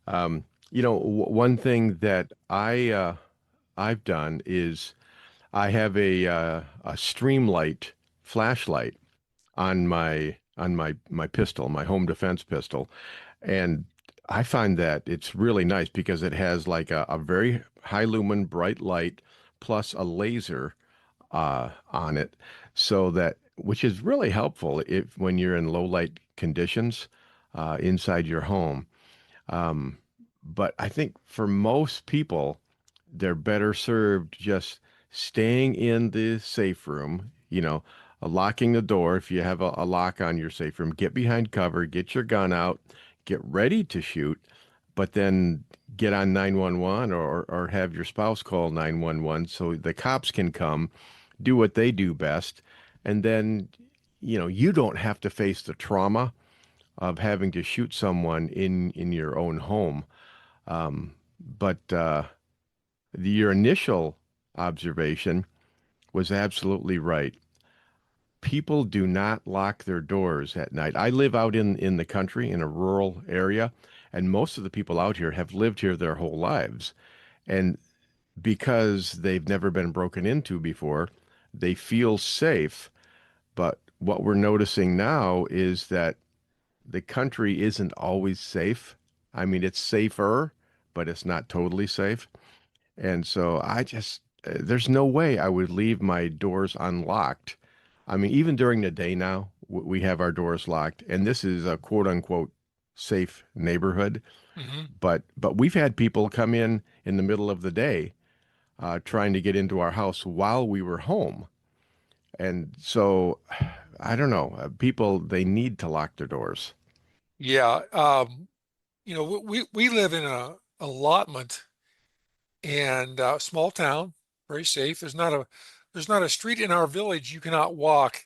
One thing that I've done is I have a streamlight flashlight on my pistol, my home defense pistol, and I find that it's really nice because it has like a very high lumen bright light plus a laser on it, so that which is really helpful if when you're in low light conditions inside your home. Um, but I think for most people, they're better served just staying in the safe room, locking the door. If you have a lock on your safe room, get behind cover, get your gun out, get ready to shoot, but then get on 911 or have your spouse call 911 so the cops can come, do what they do best. And then, you don't have to face the trauma of having to shoot someone in your own home. But your initial observation was absolutely right. People do not lock their doors at night. I live out in the country in a rural area, and most of the people out here have lived here their whole lives. And because they've never been broken into before, they feel safe. But what we're noticing now is that the country isn't always safe. I mean, it's safer, but it's not totally safe. And so there's no way I would leave my doors unlocked. I mean, even during the day now, we have our doors locked, and this is a quote unquote safe neighborhood. Hmm. But we've had people come in the middle of the day trying to get into our house while we were home. And so I don't know, people, they need to lock their doors. Yeah. We live in a allotment and small town, very safe. There's not a street in our village you cannot walk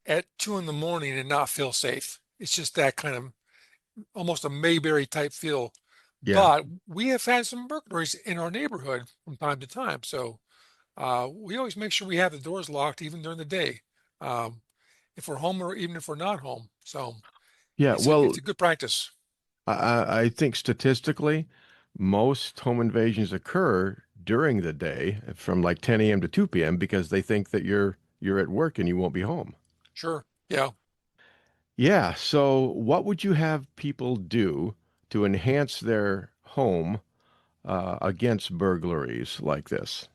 at 2 in the morning and not feel safe. It's just that kind of almost a Mayberry type feel. Yeah. But we have had some burglaries in our neighborhood from time to time. So we always make sure we have the doors locked even during the day, um, if we're home or even if we're not home. So Yeah. it's Well, a good practice. I think statistically, most home invasions occur during the day from like 10 a.m. to 2 p.m. because they think that you're at work and you won't be home. Sure. Yeah. Yeah. So what would you have people do to enhance their home against burglaries like this?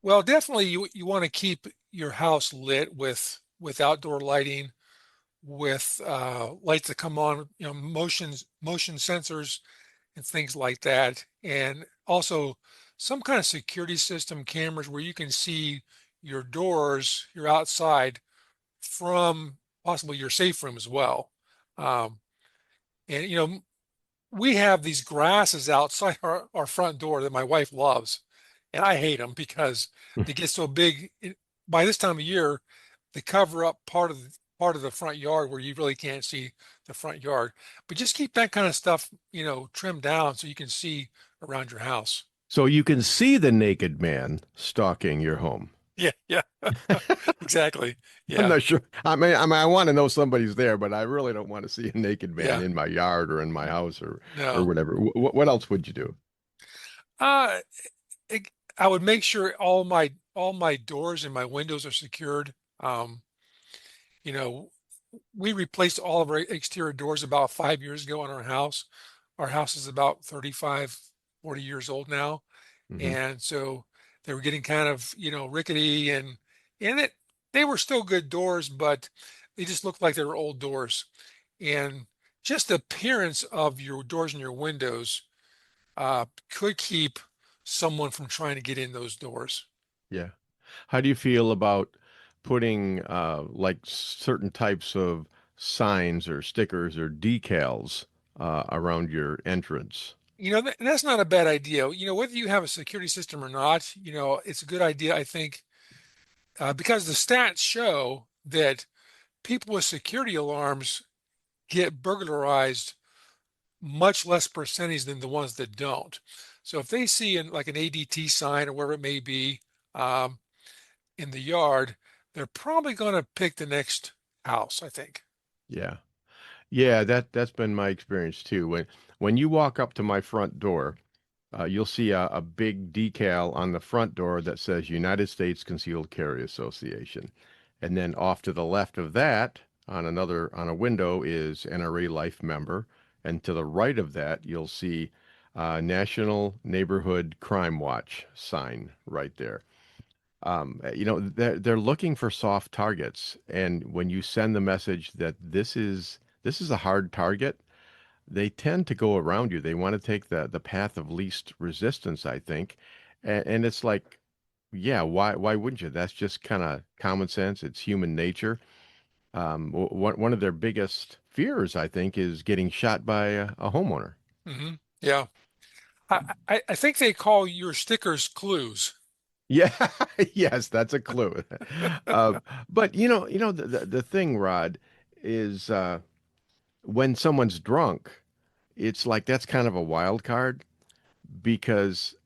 Well, definitely you want to keep your house lit with outdoor lighting, with lights that come on, motion sensors and things like that. And also some kind of security system cameras where you can see your doors, you're outside from possibly your safe room as well. Um, and we have these grasses outside our front door that my wife loves, and I hate them because they get so big. By this time of year, they cover up part of the front yard where you really can't see the front yard. But just keep that kind of stuff, trimmed down so you can see around your house. So you can see the naked man stalking your home. Yeah, yeah, exactly. I'm Yeah, not sure. I want to know somebody's there, but I really don't want to see a naked man yeah. in my yard or in my house or No. whatever. What else would you do? Uh, it, I would make sure all my doors and my windows are secured. You know, we replaced all of our exterior doors about 5 years ago in our house. Our house is about 35, 40 years old now. Hmm. And so they were getting kind of, rickety and they were still good doors, but they just looked like they were old doors. And just the appearance of your doors and your windows could keep someone from trying to get in those doors. Yeah. How do you feel about putting like certain types of signs or stickers or decals around your entrance? That's not a bad idea. Whether you have a security system or not, it's a good idea, I think, because the stats show that people with security alarms get burglarized much less percentage than the ones that don't. So if they see like an ADT sign or wherever it may be in the yard, they're probably going to pick the next house, I think. Yeah. Yeah, that's been my experience too. When you walk up to my front door, you'll see a big decal on the front door that says United States Concealed Carry Association. And then off to the left of that, on a window, is NRA Life Member. And to the right of that, you'll see National Neighborhood Crime Watch sign right there. They're looking for soft targets. And when you send the message that this is a hard target, they tend to go around you. They want to take the path of least resistance, I think. And it's like, yeah, why wouldn't you? That's just kind of common sense. It's human nature. One of their biggest fears, I think, is getting shot by a homeowner. Mm-hmm. Yeah. I think they call your stickers clues. Yeah, yes, that's a clue. But the thing, Rod, is when someone's drunk, it's like that's kind of a wild card because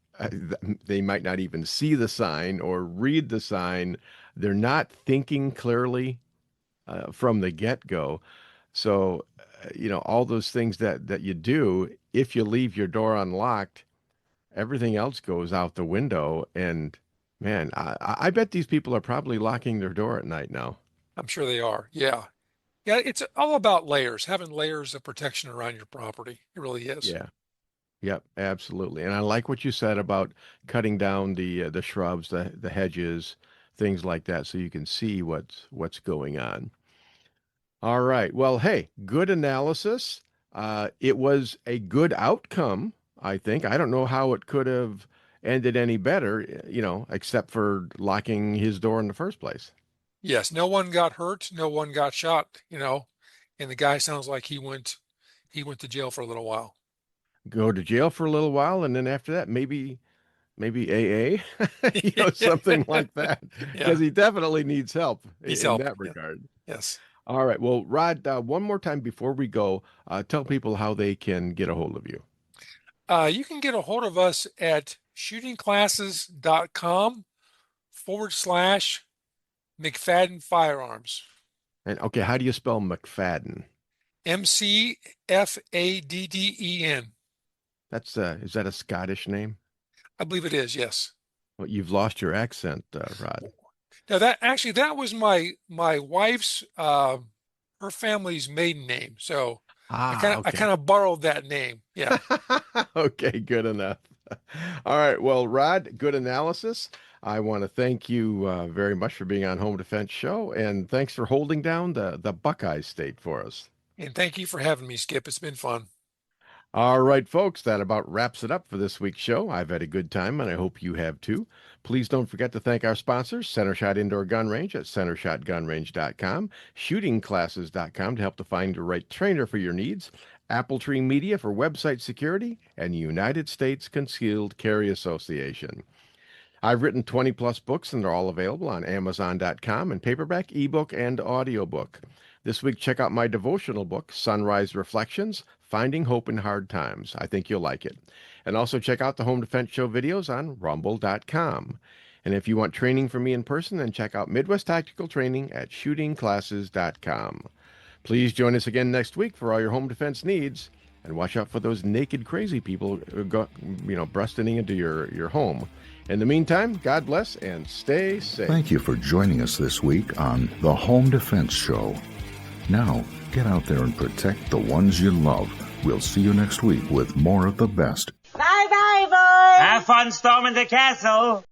they might not even see the sign or read the sign. They're not thinking clearly from the get-go. So, all those things that you do, if you leave your door unlocked, everything else goes out the window. And man, I bet these people are probably locking their door at night now. I'm sure they are. Yeah. Yeah, it's all about layers, having layers of protection around your property. It really is. Yeah. Yep, absolutely. And I like what you said about cutting down the shrubs, the hedges, things like that, so you can see what's going on. All right. Well, hey, good analysis. It was a good outcome, I think. I don't know how it could have ended any better, except for locking his door in the first place. Yes, no one got hurt, no one got shot, and the guy sounds like he went to jail for a little while. Go to jail for a little while, and then after that, maybe AA, something like that, because he definitely needs help in that regard. Yes. All right. Well, Rod, one more time before we go, tell people how they can get a hold of you. You can get a hold of us at shootingclasses.com/McFadden Firearms. And okay, how do you spell McFadden? McFadden. That's is that a Scottish name? I believe it is, yes. Well, you've lost your accent, Rod. Now that was my wife's her family's maiden name. So I kind of borrowed that name. Yeah. Okay, good enough. All right. Well, Rod, good analysis. I want to thank you very much for being on Home Defense Show, and thanks for holding down the Buckeye State for us. And thank you for having me, Skip. It's been fun. All right, folks, that about wraps it up for this week's show. I've had a good time, and I hope you have too. Please don't forget to thank our sponsors, Center Shot Indoor Gun Range at centershotgunrange.com, shootingclasses.com to help to find the right trainer for your needs, Apple Tree Media for website security, and United States Concealed Carry Association. I've written 20-plus books, and they're all available on Amazon.com in paperback, ebook, and audiobook. This week, check out my devotional book, Sunrise Reflections, Finding Hope in Hard Times. I think you'll like it. And also check out the Home Defense Show videos on rumble.com. And if you want training from me in person, then check out Midwest Tactical Training at shootingclasses.com. Please join us again next week for all your home defense needs. And watch out for those naked crazy people busting into your home. In the meantime, God bless and stay safe. Thank you for joining us this week on the Home Defense Show. Now, get out there and protect the ones you love. We'll see you next week with more of the best. Bye-bye, boys! Have fun storming the castle!